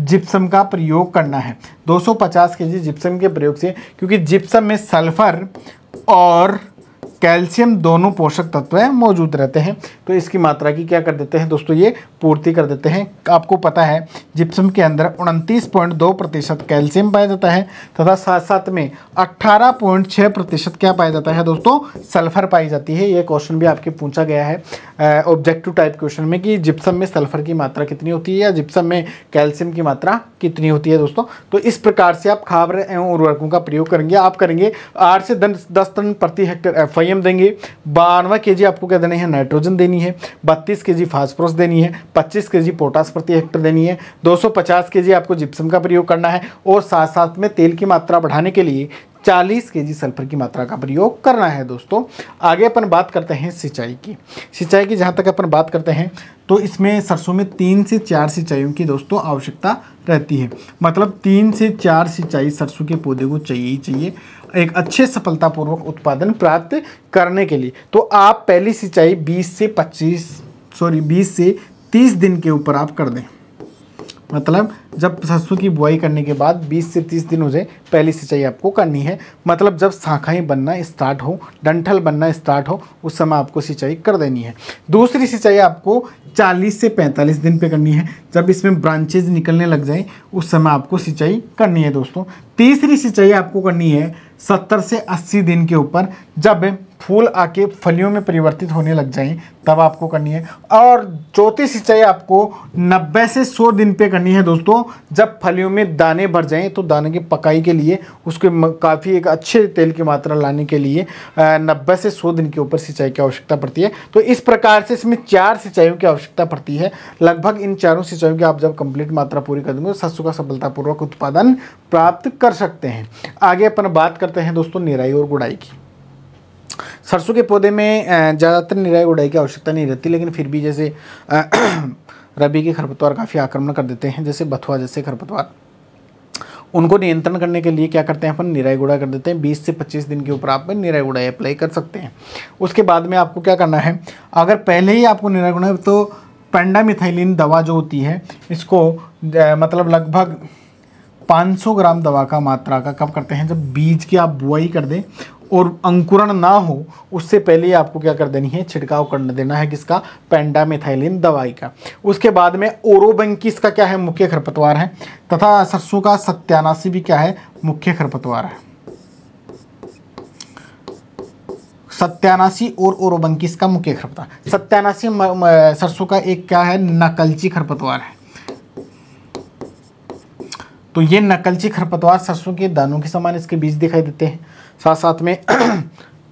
S1: जिप्सम का प्रयोग करना है, 250 kg जिप्सम के प्रयोग से, क्योंकि जिप्सम में सल्फर और कैल्शियम दोनों पोषक तत्व मौजूद रहते हैं। तो इसकी मात्रा की क्या कर देते हैं दोस्तों, ये पूर्ति कर देते हैं। आपको पता है जिप्सम के अंदर 29.2% कैल्शियम पाया जाता है तथा साथ साथ में 18.6% क्या पाया जाता है दोस्तों, सल्फर पाई जाती है। ये क्वेश्चन भी आपके पूछा गया है ऑब्जेक्टिव टाइप क्वेश्चन में कि जिप्सम में सल्फर की मात्रा कितनी होती है या जिप्सम में कैल्शियम की मात्रा कितनी होती है दोस्तों। तो इस प्रकार से आप खाद एवं उर्वरकों का प्रयोग करेंगे। आप करेंगे 8 से 10 टन प्रति हेक्टेयर FIM देंगे, 92 kg आपको क्या देने हैं, नाइट्रोजन देनी है, 32 kg फास्फोरस देनी है, 25 kg पोटास प्रति हेक्टेयर देनी है, 250 kg आपको जिप्सम का प्रयोग करना है और साथ साथ में तेल की मात्रा बढ़ाने के लिए 40 kg सल्फर की मात्रा का प्रयोग करना है दोस्तों। आगे अपन बात करते हैं सिंचाई की। सिंचाई की जहाँ तक अपन बात करते हैं तो इसमें सरसों में 3 से 4 सिंचाइयों की दोस्तों आवश्यकता रहती है। मतलब 3 से 4 सिंचाई सरसों के पौधे को चाहिए ही चाहिए एक अच्छे सफलतापूर्वक उत्पादन प्राप्त करने के लिए। तो आप पहली सिंचाई 20 से 30 दिन के ऊपर आप कर दें। मतलब जब सरसों की बुआई करने के बाद 20 से 30 दिन हो जाए पहली सिंचाई आपको करनी है। मतलब जब शाखाएं बनना स्टार्ट हो, डंठल बनना स्टार्ट हो, उस समय आपको सिंचाई कर देनी है। दूसरी सिंचाई आपको 40 से 45 दिन पे करनी है। जब इसमें ब्रांचेज निकलने लग जाए उस समय आपको सिंचाई करनी है दोस्तों। तीसरी सिंचाई आपको करनी है 70 से 80 दिन के ऊपर, जब फूल आके फलियों में परिवर्तित होने लग जाएं तब आपको करनी है। और चौथी सिंचाई आपको 90 से 100 दिन पे करनी है दोस्तों, जब फलियों में दाने भर जाएं। तो दाने की पकाई के लिए उसके काफ़ी एक अच्छे तेल की मात्रा लाने के लिए 90 से 100 दिन के ऊपर सिंचाई की आवश्यकता पड़ती है। तो इस प्रकार से इसमें 4 सिंचाइयों की आवश्यकता पड़ती है। लगभग इन चारों सिंचाइयों की आप जब कंप्लीट मात्रा पूरी कर देंगे तो सरसों का सफलतापूर्वक उत्पादन प्राप्त कर सकते हैं। आगे अपन बात करते हैं दोस्तों निराई और गुड़ाई की। सरसों के पौधे में ज़्यादातर निराई गुड़ाई की आवश्यकता नहीं रहती, लेकिन फिर भी जैसे रबी के खरपतवार काफ़ी आक्रमण कर देते हैं, जैसे बथुआ जैसे खरपतवार, उनको नियंत्रण करने के लिए क्या करते हैं अपन, निराई गुड़ाई कर देते हैं। 20 से 25 दिन के ऊपर आप निराई गुड़ाई अप्लाई कर सकते हैं। उसके बाद में आपको क्या करना है, अगर पहले ही आपको निराई गुड़ाई, तो पेंडामिथाइलिन दवा जो होती है इसको मतलब लगभग 500 ग्राम दवा का मात्रा का कब करते हैं, जब बीज की आप बुआई कर दें और अंकुरण ना हो उससे पहले ही आपको क्या कर देनी है, छिड़काव कर देना है किसका, पेंडामिथाइलिन दवाई का। उसके बाद में ओरोबैंकिस का क्या है, मुख्य खरपतवार है, तथा सरसों का सत्यानाशी भी क्या है, मुख्य खरपतवार है। सत्यानाशी और ओरोबैंकिस का मुख्य खरपतवार। सत्यानाशी सरसों का एक क्या है, नकलची खरपतवार है। तो ये नकलची खरपतवार सरसों के दानों के समान इसके बीज दिखाई देते हैं। साथ साथ में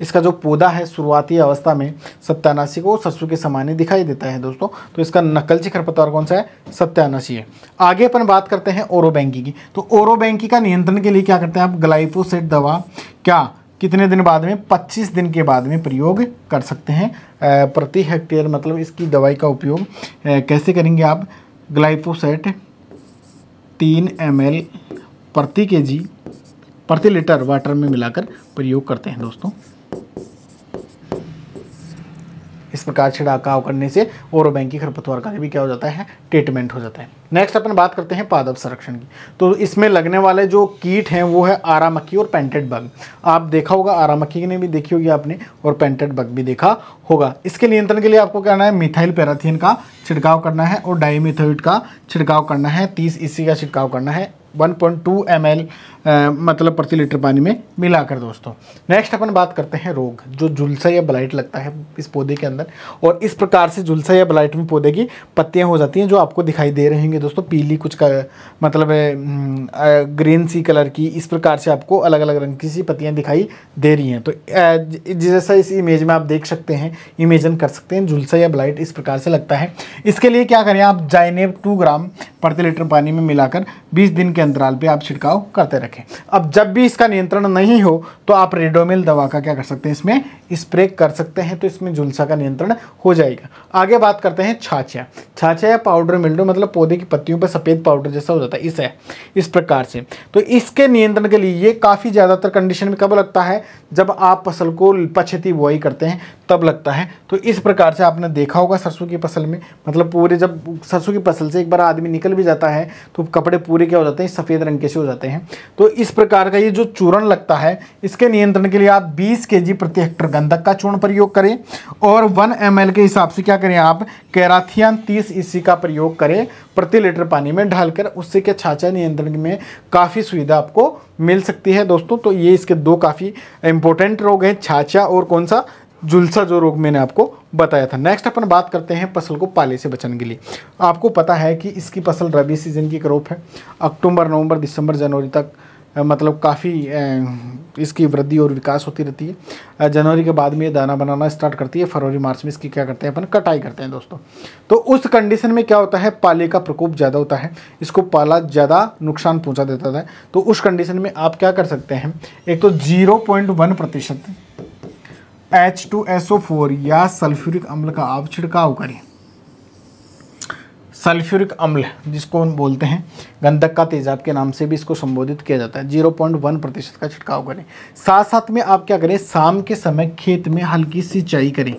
S1: इसका जो पौधा है शुरुआती अवस्था में सत्यानाशी को सरसों के समान ही दिखाई देता है दोस्तों। तो इसका नकलची खरपतवार कौन सा है, सत्यानाशी है। आगे अपन बात करते हैं ओरोबैंकी की। तो ओरोबैंकी का नियंत्रण के लिए क्या करते हैं आप, ग्लाइफोसेट दवा क्या कितने दिन बाद में, 25 दिन के बाद में प्रयोग कर सकते हैं प्रति हेक्टेयर। मतलब इसकी दवाई का उपयोग कैसे करेंगे आप, ग्लाइफोसेट 3 ml प्रति kg प्रति लीटर वाटर में मिलाकर प्रयोग करते हैं दोस्तों। इस प्रकार छिड़काव करने से ओरोबैंकी खरपतवार का भी क्या हो जाता है, ट्रीटमेंट हो जाता है। नेक्स्ट अपन बात करते हैं पादप संरक्षण की। तो इसमें लगने वाले जो कीट हैं वो है आरा मक्खी और पेंटेड बग। आप देखा होगा, आरा मक्खी ने भी देखी होगी आपने और पेंटेड बग भी देखा होगा। इसके नियंत्रण के लिए आपको क्या करना है, मिथाइल पैराथीन का छिड़काव करना है और डाइमिथोएट का छिड़काव करना है। 30 EC का छिड़काव करना है 1.2 ml मतलब प्रति लीटर पानी में मिलाकर दोस्तों। नेक्स्ट अपन बात करते हैं रोग, जो झुलसा या ब्लाइट लगता है इस पौधे के अंदर। और इस प्रकार से झुलसा या ब्लाइट में पौधे की पत्तियां हो जाती हैं जो आपको दिखाई दे रही होंगी दोस्तों, पीली कुछ का मतलब ग्रीन सी कलर की। इस प्रकार से आपको अलग अलग रंग की सी पत्तियां दिखाई दे रही हैं। तो जैसा इस इमेज में आप देख सकते हैं, इमेजिन कर सकते हैं, झुलसा या ब्लाइट इस प्रकार से लगता है। इसके लिए क्या करें आप, जाइनेब 2 ग्राम प्रति लीटर पानी में मिलाकर 20 दिन के अंतराल पे आप छिड़काव करते रखें। अब जब भी इसका नियंत्रण नहीं हो तो आप रेडोमिल दवा का क्या कर सकते हैं, इसमें स्प्रे कर सकते हैं। तो इसमें झुलसा का नियंत्रण हो जाएगा। आगे बात करते हैं छाछिया। छाछिया या पाउडर मिल्ड्यू मतलब पौधे की पत्तियों पर सफ़ेद पाउडर जैसा हो जाता है, इस प्रकार से। तो इसके नियंत्रण के लिए ये काफ़ी ज़्यादातर कंडीशन में कब लगता है, जब आप फसल को पछेती बुआई करते हैं तब लगता है। तो इस प्रकार से आपने देखा होगा सरसों की फसल में, मतलब पूरे जब सरसों की फसल से एक बार आदमी निकल भी जाता है तो कपड़े पूरे क्या हो जाते हैं, सफ़ेद रंग के से हो जाते हैं। तो इस प्रकार का ये जो चूर्ण लगता है, इसके नियंत्रण के लिए आप 20 kg प्रति हेक्टेयर गंधक का चूर्ण प्रयोग करें और 1 ml के हिसाब से क्या करें आप कैराथियान 30 EC का प्रयोग करें प्रति लीटर पानी में डालकर। उससे क्या छाछा नियंत्रण में काफ़ी सुविधा आपको मिल सकती है दोस्तों। तो ये इसके दो काफ़ी इंपॉर्टेंट रोग हैं, छाछा और कौन सा, झुलसा, जो रोग मैंने आपको बताया था। नेक्स्ट अपन बात करते हैं फसल को पाले से बचाने के लिए। आपको पता है कि इसकी फसल रबी सीजन की क्रॉप है। अक्टूबर, नवंबर, दिसंबर, जनवरी तक मतलब काफ़ी इसकी वृद्धि और विकास होती रहती है। जनवरी के बाद में ये दाना बनाना स्टार्ट करती है। फरवरी मार्च में इसकी क्या करते हैं अपन, कटाई करते हैं दोस्तों। तो उस कंडीशन में क्या होता है, पाले का प्रकोप ज़्यादा होता है, इसको पाला ज़्यादा नुकसान पहुँचा देता है। तो उस कंडीशन में आप क्या कर सकते हैं, एक तो 0.1% H2SO4 या सल्फ्यूरिक अम्ल का आप छिड़काव करें। सल्फ्यूरिक अम्ल जिसको हम बोलते हैं गंधक का तेजाब के नाम से भी इसको संबोधित किया जाता है, 0.1% का छिड़काव करें। साथ साथ में आप क्या करें, शाम के समय खेत में हल्की सिंचाई करें।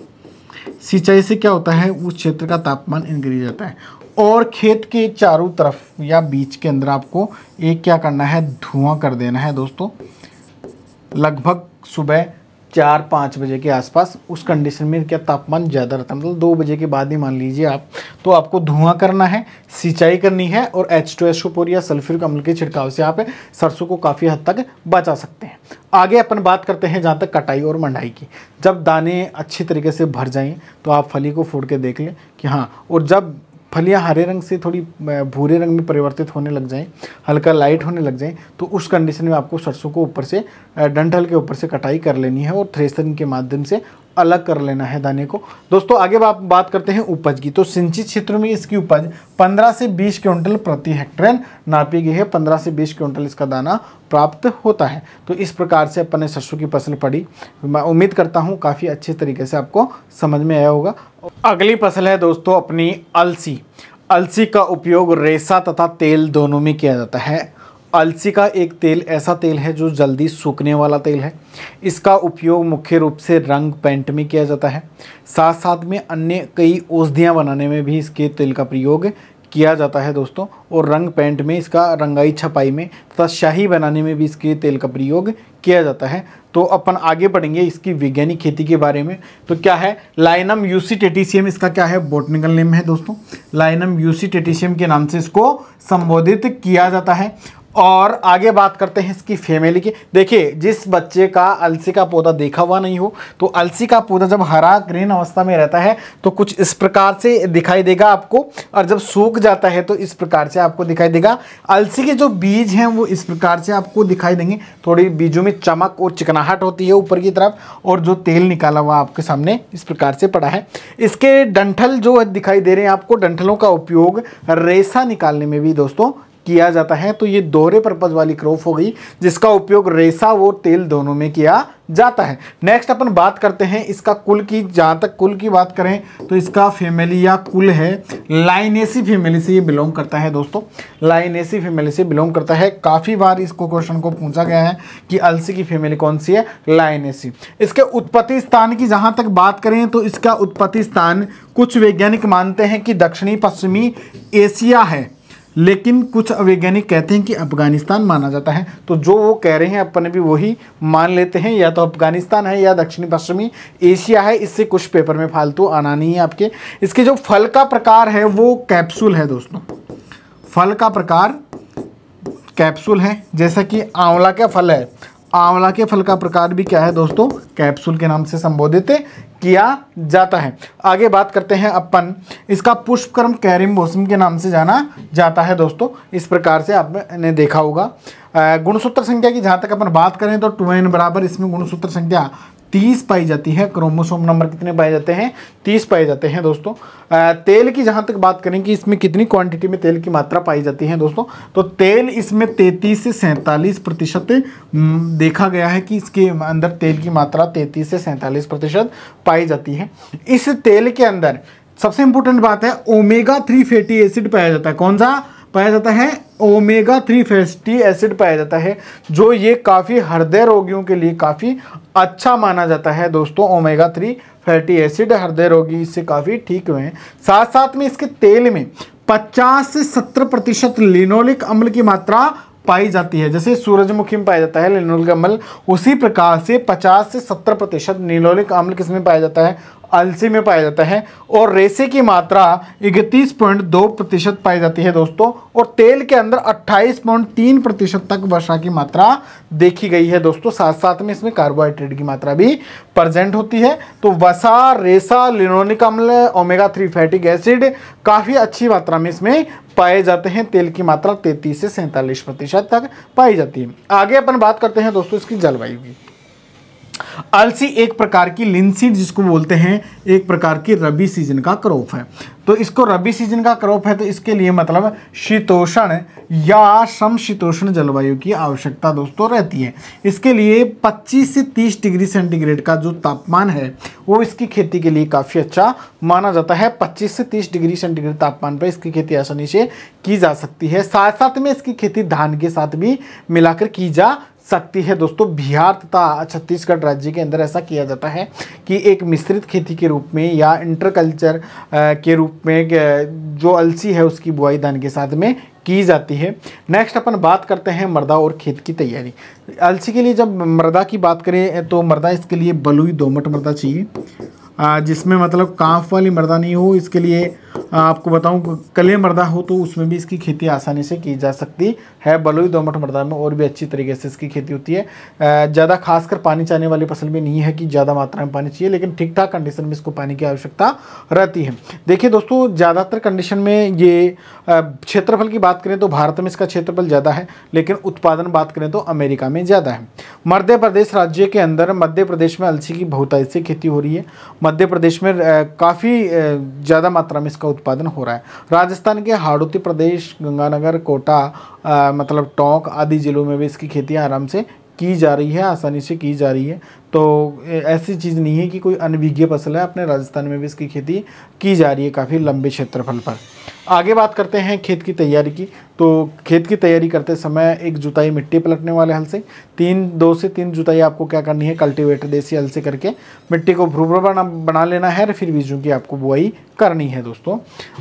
S1: सिंचाई से क्या होता है, उस क्षेत्र का तापमान इंक्रीज होता है। और खेत के चारों तरफ या बीच के अंदर आपको एक क्या करना है, धुआं कर देना है दोस्तों, लगभग सुबह 4-5 बजे के आसपास। उस कंडीशन में क्या तापमान ज़्यादा रहता है, मतलब 2 बजे के बाद ही मान लीजिए आप, तो आपको धुआं करना है, सिंचाई करनी है और H2SO4 या सल्फ्यूरिक अम्ल के छिड़काव से आप सरसों को काफ़ी हद तक बचा सकते हैं। आगे अपन बात करते हैं जहाँ तक कटाई और मंडाई की। जब दाने अच्छी तरीके से भर जाएं तो आप फली को फोड़ के देख लें कि हाँ, और जब फलियां हरे रंग से थोड़ी भूरे रंग में परिवर्तित होने लग जाएं, हल्का लाइट होने लग जाएं, तो उस कंडीशन में आपको सरसों को ऊपर से डंठल के ऊपर से कटाई कर लेनी है और थ्रेसरिंग के माध्यम से अलग कर लेना है दाने को। दोस्तों आगे बात करते हैं उपज की। तो सिंचित क्षेत्रों में इसकी उपज 15 से 20 क्विंटल प्रति हेक्टेयर नापी गई है। 15 से 20 क्विंटल इसका दाना प्राप्त होता है। तो इस प्रकार से अपन ने सरसों की फसल पढ़ी। मैं उम्मीद करता हूँ काफ़ी अच्छे तरीके से आपको समझ में आया होगा। अगली फसल है दोस्तों अपनी अलसी। अलसी का उपयोग रेशा तथा तेल दोनों में किया जाता है। अलसी का एक तेल ऐसा तेल है जो जल्दी सूखने वाला तेल है। इसका उपयोग मुख्य रूप से रंग पेंट में किया जाता है। साथ साथ में अन्य कई औषधियाँ बनाने में भी इसके तेल का प्रयोग किया जाता है दोस्तों। और रंग पेंट में, इसका रंगाई छपाई में तथा शाही बनाने में भी इसके तेल का प्रयोग किया जाता है। तो अपन आगे बढ़ेंगे इसकी वैज्ञानिक खेती के बारे में। तो क्या है, लाइनम यूसीटेटिसियम इसका क्या है, बोटनिकल नेम है दोस्तों। लाइनम यूसीटेटिसियम के नाम से इसको संबोधित किया जाता है। और आगे बात करते हैं इसकी फैमिली की। देखिए, जिस बच्चे का अलसी का पौधा देखा हुआ नहीं हो, तो अलसी का पौधा जब हरा ग्रीन अवस्था में रहता है तो कुछ इस प्रकार से दिखाई देगा आपको, और जब सूख जाता है तो इस प्रकार से आपको दिखाई देगा। अलसी के जो बीज हैं वो इस प्रकार से आपको दिखाई देंगे। थोड़ी बीजों में चमक और चिकनाहट होती है ऊपर की तरफ, और जो तेल निकाला हुआ आपके सामने इस प्रकार से पड़ा है। इसके डंठल जो दिखाई दे रहे हैं आपको, डंठलों का उपयोग रेशा निकालने में भी दोस्तों किया जाता है। तो ये दोहरे पर्पज वाली क्रॉप हो गई जिसका उपयोग रेशा और तेल दोनों में किया जाता है। नेक्स्ट अपन बात करते हैं इसका कुल की। जहाँ तक कुल की बात करें तो इसका फैमिली या कुल है लाइनेसी फैमिली से ये बिलोंग करता है दोस्तों। लाइनेसी फैमिली से बिलोंग करता है। काफ़ी बार इसको क्वेश्चन को पूछा गया है कि अलसी की फैमिली कौन सी है, लाइनेसी। इसके उत्पत्ति स्थान की जहाँ तक बात करें तो इसका उत्पत्ति स्थान कुछ वैज्ञानिक मानते हैं कि दक्षिणी पश्चिमी एशिया है, लेकिन कुछ वैज्ञानिक कहते हैं कि अफगानिस्तान माना जाता है। तो जो वो कह रहे हैं अपन भी वही मान लेते हैं, या तो अफगानिस्तान है या दक्षिणी पश्चिमी एशिया है। इससे कुछ पेपर में फालतू आना नहीं है आपके। इसके जो फल का प्रकार है वो कैप्सूल है दोस्तों। फल का प्रकार कैप्सूल है, जैसा कि आंवला का फल है। आंवला के फल का प्रकार भी क्या है दोस्तों, कैप्सूल के नाम से संबोधित किया जाता है। आगे बात करते हैं अपन, इसका पुष्पक्रम कैरिम्बोसम के नाम से जाना जाता है दोस्तों। इस प्रकार से आपने देखा होगा। गुणसूत्र संख्या की जहाँ तक अपन बात करें तो 2n बराबर इसमें गुणसूत्र संख्या 30 पाई जाती है। क्रोमोसोम नंबर कितने पाए जाते हैं, 30 पाए जाते हैं दोस्तों। तेल की जहाँ तक बात करें कि इसमें कितनी क्वांटिटी में तेल की मात्रा पाई जाती है दोस्तों, तो तेल इसमें 33 से 47% देखा गया है कि इसके अंदर तेल की मात्रा 33 से 47% पाई जाती है। इस तेल के अंदर सबसे इंपॉर्टेंट बात है ओमेगा 3 फैटी एसिड पाया जाता है। कौन सा पाया जाता है, ओमेगा 3 फैटी एसिड पाया जाता है, जो ये काफ़ी हृदय रोगियों के लिए काफ़ी अच्छा माना जाता है दोस्तों। ओमेगा 3 फैटी एसिड हृदय रोगी इससे काफ़ी ठीक हुए हैं। साथ साथ में इसके तेल में 50 से 70% लिनोलिक अम्ल की मात्रा पाई जाती है। जैसे सूरजमुखी में पाया जाता है लिनोलिक अम्ल, उसी प्रकार से 50 से 70% लिनोलिक अम्ल किसमें पाया जाता है, अलसी में पाया जाता है। और रेसे की मात्रा 31.2% पाई जाती है दोस्तों। और तेल के अंदर 28.3% तक वसा की मात्रा देखी गई है दोस्तों। साथ साथ में इसमें कार्बोहाइड्रेट की मात्रा भी प्रेजेंट होती है। तो वसा, रेसा, लिनोलिक अम्ल, ओमेगा 3 फैटिक एसिड काफ़ी अच्छी मात्रा में इसमें पाए जाते हैं। तेल की मात्रा 33 से 47% तक पाई जाती है। आगे अपन बात करते हैं दोस्तों इसकी जलवायु की। अलसी एक प्रकार की लिनसीड जिसको बोलते हैं, एक प्रकार की रबी सीजन का क्रॉप है। तो इसको रबी सीजन का क्रॉप है तो इसके लिए मतलब शीतोष्ण या समशीतोष्ण जलवायु की आवश्यकता दोस्तों रहती है। इसके लिए 25 से 30 डिग्री सेंटीग्रेड का जो तापमान है वो इसकी खेती के लिए काफ़ी अच्छा माना जाता है। 25 से 30 डिग्री सेंटीग्रेड तापमान पर इसकी खेती आसानी से की जा सकती है। साथ साथ में इसकी खेती धान के साथ भी मिलाकर की जा सकती है दोस्तों। बिहार तथा छत्तीसगढ़ राज्य के अंदर ऐसा किया जाता है कि एक मिश्रित खेती के रूप में या इंटरकल्चर के रूप में जो अलसी है उसकी बुआई धान के साथ में की जाती है। नेक्स्ट अपन बात करते हैं मृदा और खेत की तैयारी। अलसी के लिए जब मृदा की बात करें तो मृदा इसके लिए बलुई दोमट मृदा चाहिए, जिसमें मतलब कांफ वाली मृदा नहीं हो। इसके लिए आपको बताऊं कले मृदा हो तो उसमें भी इसकी खेती आसानी से की जा सकती है। बलुई दोमट मृदा में और भी अच्छी तरीके से इसकी खेती होती है। ज़्यादा खासकर पानी चाहने वाली फसल भी नहीं है कि ज़्यादा मात्रा में पानी चाहिए, लेकिन ठीक ठाक कंडीशन में इसको पानी की आवश्यकता रहती है। देखिए दोस्तों, ज़्यादातर कंडीशन में ये क्षेत्रफल की बात करें तो भारत में इसका क्षेत्रफल ज़्यादा है, लेकिन उत्पादन बात करें तो अमेरिका में ज़्यादा है। मध्य प्रदेश राज्य के अंदर मध्य प्रदेश में अलसी की बहुतायत से खेती हो रही है। मध्य प्रदेश में काफ़ी ज़्यादा मात्रा में इसका उत्पादन हो रहा है। राजस्थान के हाड़ौती प्रदेश, गंगानगर, कोटा मतलब टोंक आदि जिलों में भी इसकी खेती आराम से की जा रही है, आसानी से की जा रही है। तो ऐसी चीज़ नहीं है कि कोई अनभिज्ञ फसल है, अपने राजस्थान में भी इसकी खेती की जा रही है काफ़ी लंबे क्षेत्रफल पर। आगे बात करते हैं खेत की तैयारी की। तो खेत की तैयारी करते समय एक जुताई मिट्टी पलटने वाले हल से 2 से 3 जुताई आपको क्या करनी है, कल्टीवेटर देसी हल से करके मिट्टी को भुरभुरा बना लेना है और फिर बीजों की आपको बुआई करनी है दोस्तों।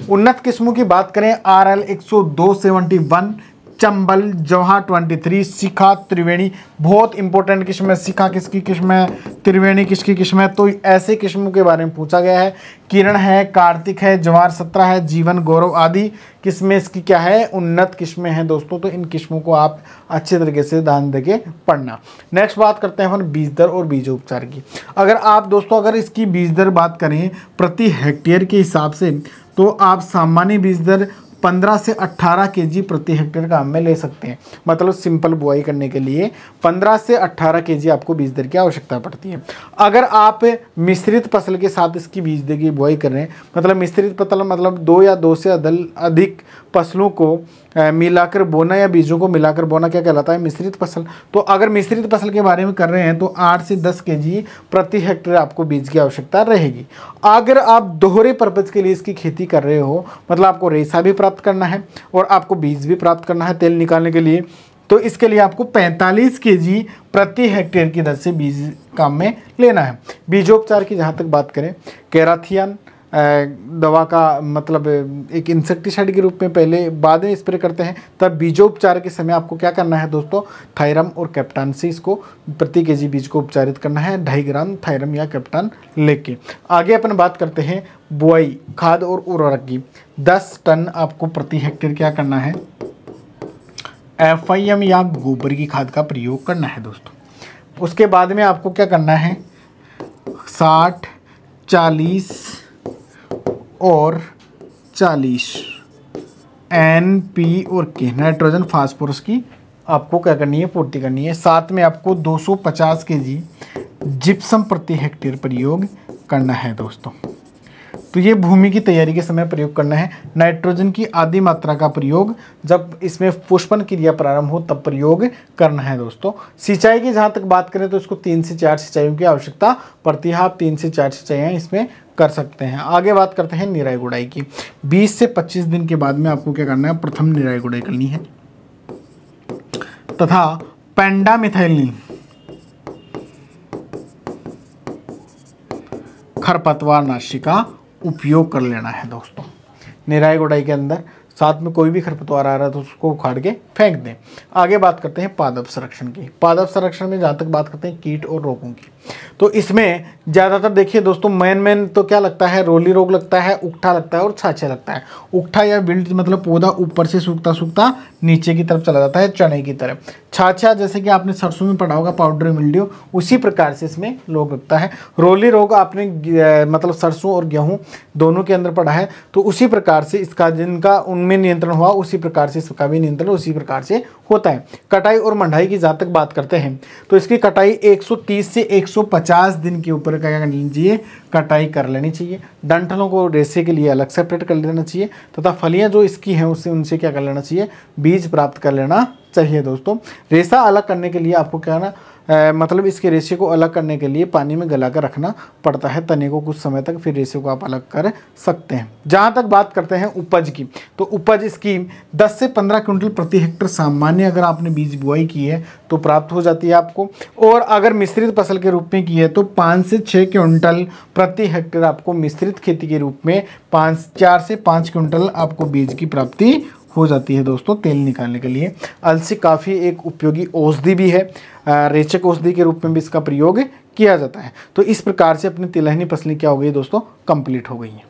S1: उन्नत किस्मों की बात करें, RL 10271, चंबल, जवाहर 23, शिखा, त्रिवेणी बहुत इंपॉर्टेंट किस्म है। शिखा किसकी किस्म है, त्रिवेणी किसकी किस्म है, तो ऐसे किस्मों के बारे में पूछा गया है। किरण है, कार्तिक है, जवाहर 17 है, जीवन, गौरव आदि किस्में इसकी क्या है, उन्नत किस्में हैं दोस्तों। तो इन किस्मों को आप अच्छे तरीके से ध्यान देके पढ़ना। नेक्स्ट बात करते हैं अपन बीज दर और बीजोपचार की। अगर आप दोस्तों अगर इसकी बीज दर बात करें प्रति हेक्टेयर के हिसाब से, तो आप सामान्य बीज दर 15 से 18 kg प्रति हेक्टेयर का में ले सकते हैं। मतलब सिंपल बुआई करने के लिए 15 से 18 kg आपको बीज दर की आवश्यकता पड़ती है। अगर आप मिश्रित फसल के साथ इसकी बीज दर की बुआई कर रहे हैं, मतलब मिश्रित फसल मतलब 2 या 2 से अधिक फसलों को मिलाकर बोना या बीजों को मिलाकर बोना क्या कहलाता है, मिश्रित फसल। तो अगर मिश्रित फसल के बारे में कर रहे हैं तो 8 से 10 kg प्रति हेक्टेयर आपको बीज की आवश्यकता रहेगी। अगर आप दोहरे पर्पज के लिए इसकी खेती कर रहे हो, मतलब आपको रेशा भी प्राप्त करना है और आपको बीज भी प्राप्त करना है तेल निकालने के लिए, तो इसके लिए आपको 45 kg प्रति हेक्टेयर की दर से बीज काम में लेना है। बीजोपचार की जहाँ तक बात करें, केराथियन दवा का मतलब एक इंसेक्टिसाइड के रूप में पहले बाद में स्प्रे करते हैं, तब बीजोपचार के समय आपको क्या करना है दोस्तों, थायरम और कैप्टान से इसको प्रति केजी बीज को उपचारित करना है, 2.5 ग्राम थायरम या कैप्टान लेके। आगे अपन बात करते हैं बुआई, खाद और उर्वरक की। 10 टन आपको प्रति हेक्टेयर क्या करना है, FIM या गोबर की खाद का प्रयोग करना है दोस्तों। उसके बाद में आपको क्या करना है, 60, 40 और 40 NP और K नाइट्रोजन फास्फोरस की आपको क्या करनी है, पूर्ति करनी है। साथ में आपको 250 kg जिप्सम प्रति हेक्टेयर प्रयोग करना है दोस्तों। तो ये भूमि की तैयारी के समय प्रयोग करना है। नाइट्रोजन की आधी मात्रा का प्रयोग जब इसमें पुष्पन क्रिया प्रारंभ हो तब प्रयोग करना है दोस्तों। सिंचाई की जहाँ तक बात करें तो इसको 3 से 4 सिंचाइयों की आवश्यकता पड़ती है। आप 3 से 4 सिंचाइयाँ इसमें कर सकते हैं। आगे बात करते हैं निराई गुड़ाई की। 20 से 25 दिन के बाद में आपको क्या करना है, प्रथम निराई गुड़ाई करनी है तथा पेंडामिथाइलिन खरपतवार नाशी का उपयोग कर लेना है दोस्तों। निराई गुड़ाई के अंदर साथ में कोई भी खरपतवार आ रहा है तो उसको उखाड़ के फेंक दें। आगे बात करते हैं पादप संरक्षण की। पादप संरक्षण में जहाँ तक बात करते हैं कीट और रोगों की, तो इसमें ज़्यादातर देखिए दोस्तों मेन तो क्या लगता है, रोली रोग लगता है, उकठा लगता है और छाछा लगता है। उकठा या विल्ट मतलब पौधा ऊपर से सूखता सूखता नीचे की तरफ चला जाता है, चने की तरह। छाछा जैसे कि आपने सरसों में पढ़ा होगा पाउडर मिल्ड्यू, उसी प्रकार से इसमें रोग लगता है। रोली रोग आपने मतलब सरसों और गेहूं दोनों के अंदर पढ़ा है, तो उसी प्रकार से इसका जिनका उनमें नियंत्रण हुआ उसी प्रकार से इसका भी नियंत्रण उसी प्रकार से होता है। कटाई और मंडाई की जहाँ तक बात करते हैं तो इसकी कटाई 130 से 150 दिन के ऊपर क्या करनी चाहिए, कटाई कर लेनी चाहिए। डंठलों को रेशे के लिए अलग सेपरेट कर लेना चाहिए तथा फलियां जो इसकी हैं उससे उनसे क्या कर लेना चाहिए, बीज प्राप्त कर लेना चाहिए। दोस्तों रेशा अलग करने के लिए आपको क्या ना मतलब इसके रेशे को अलग करने के लिए पानी में गला कर रखना पड़ता है तने को कुछ समय तक, फिर रेशे को आप अलग कर सकते हैं। जहाँ तक बात करते हैं उपज की, तो उपज इसकी 10 से 15 क्विंटल प्रति हेक्टर सामान्य अगर आपने बीज बुआई की है तो प्राप्त हो जाती है आपको, और अगर मिश्रित फसल के रूप में की है तो 5 से 6 क्विंटल प्रति हेक्टर आपको मिश्रित खेती के रूप में 4 से 5 क्विंटल आपको बीज की प्राप्ति हो जाती है। दोस्तों तेल निकालने के लिए अलसी काफ़ी एक उपयोगी औषधि भी है, रेचक औषधि के रूप में भी इसका प्रयोग किया जाता है। तो इस प्रकार से अपनी तिलहनी फसलें क्या हो गई दोस्तों, कंप्लीट हो गई हैं।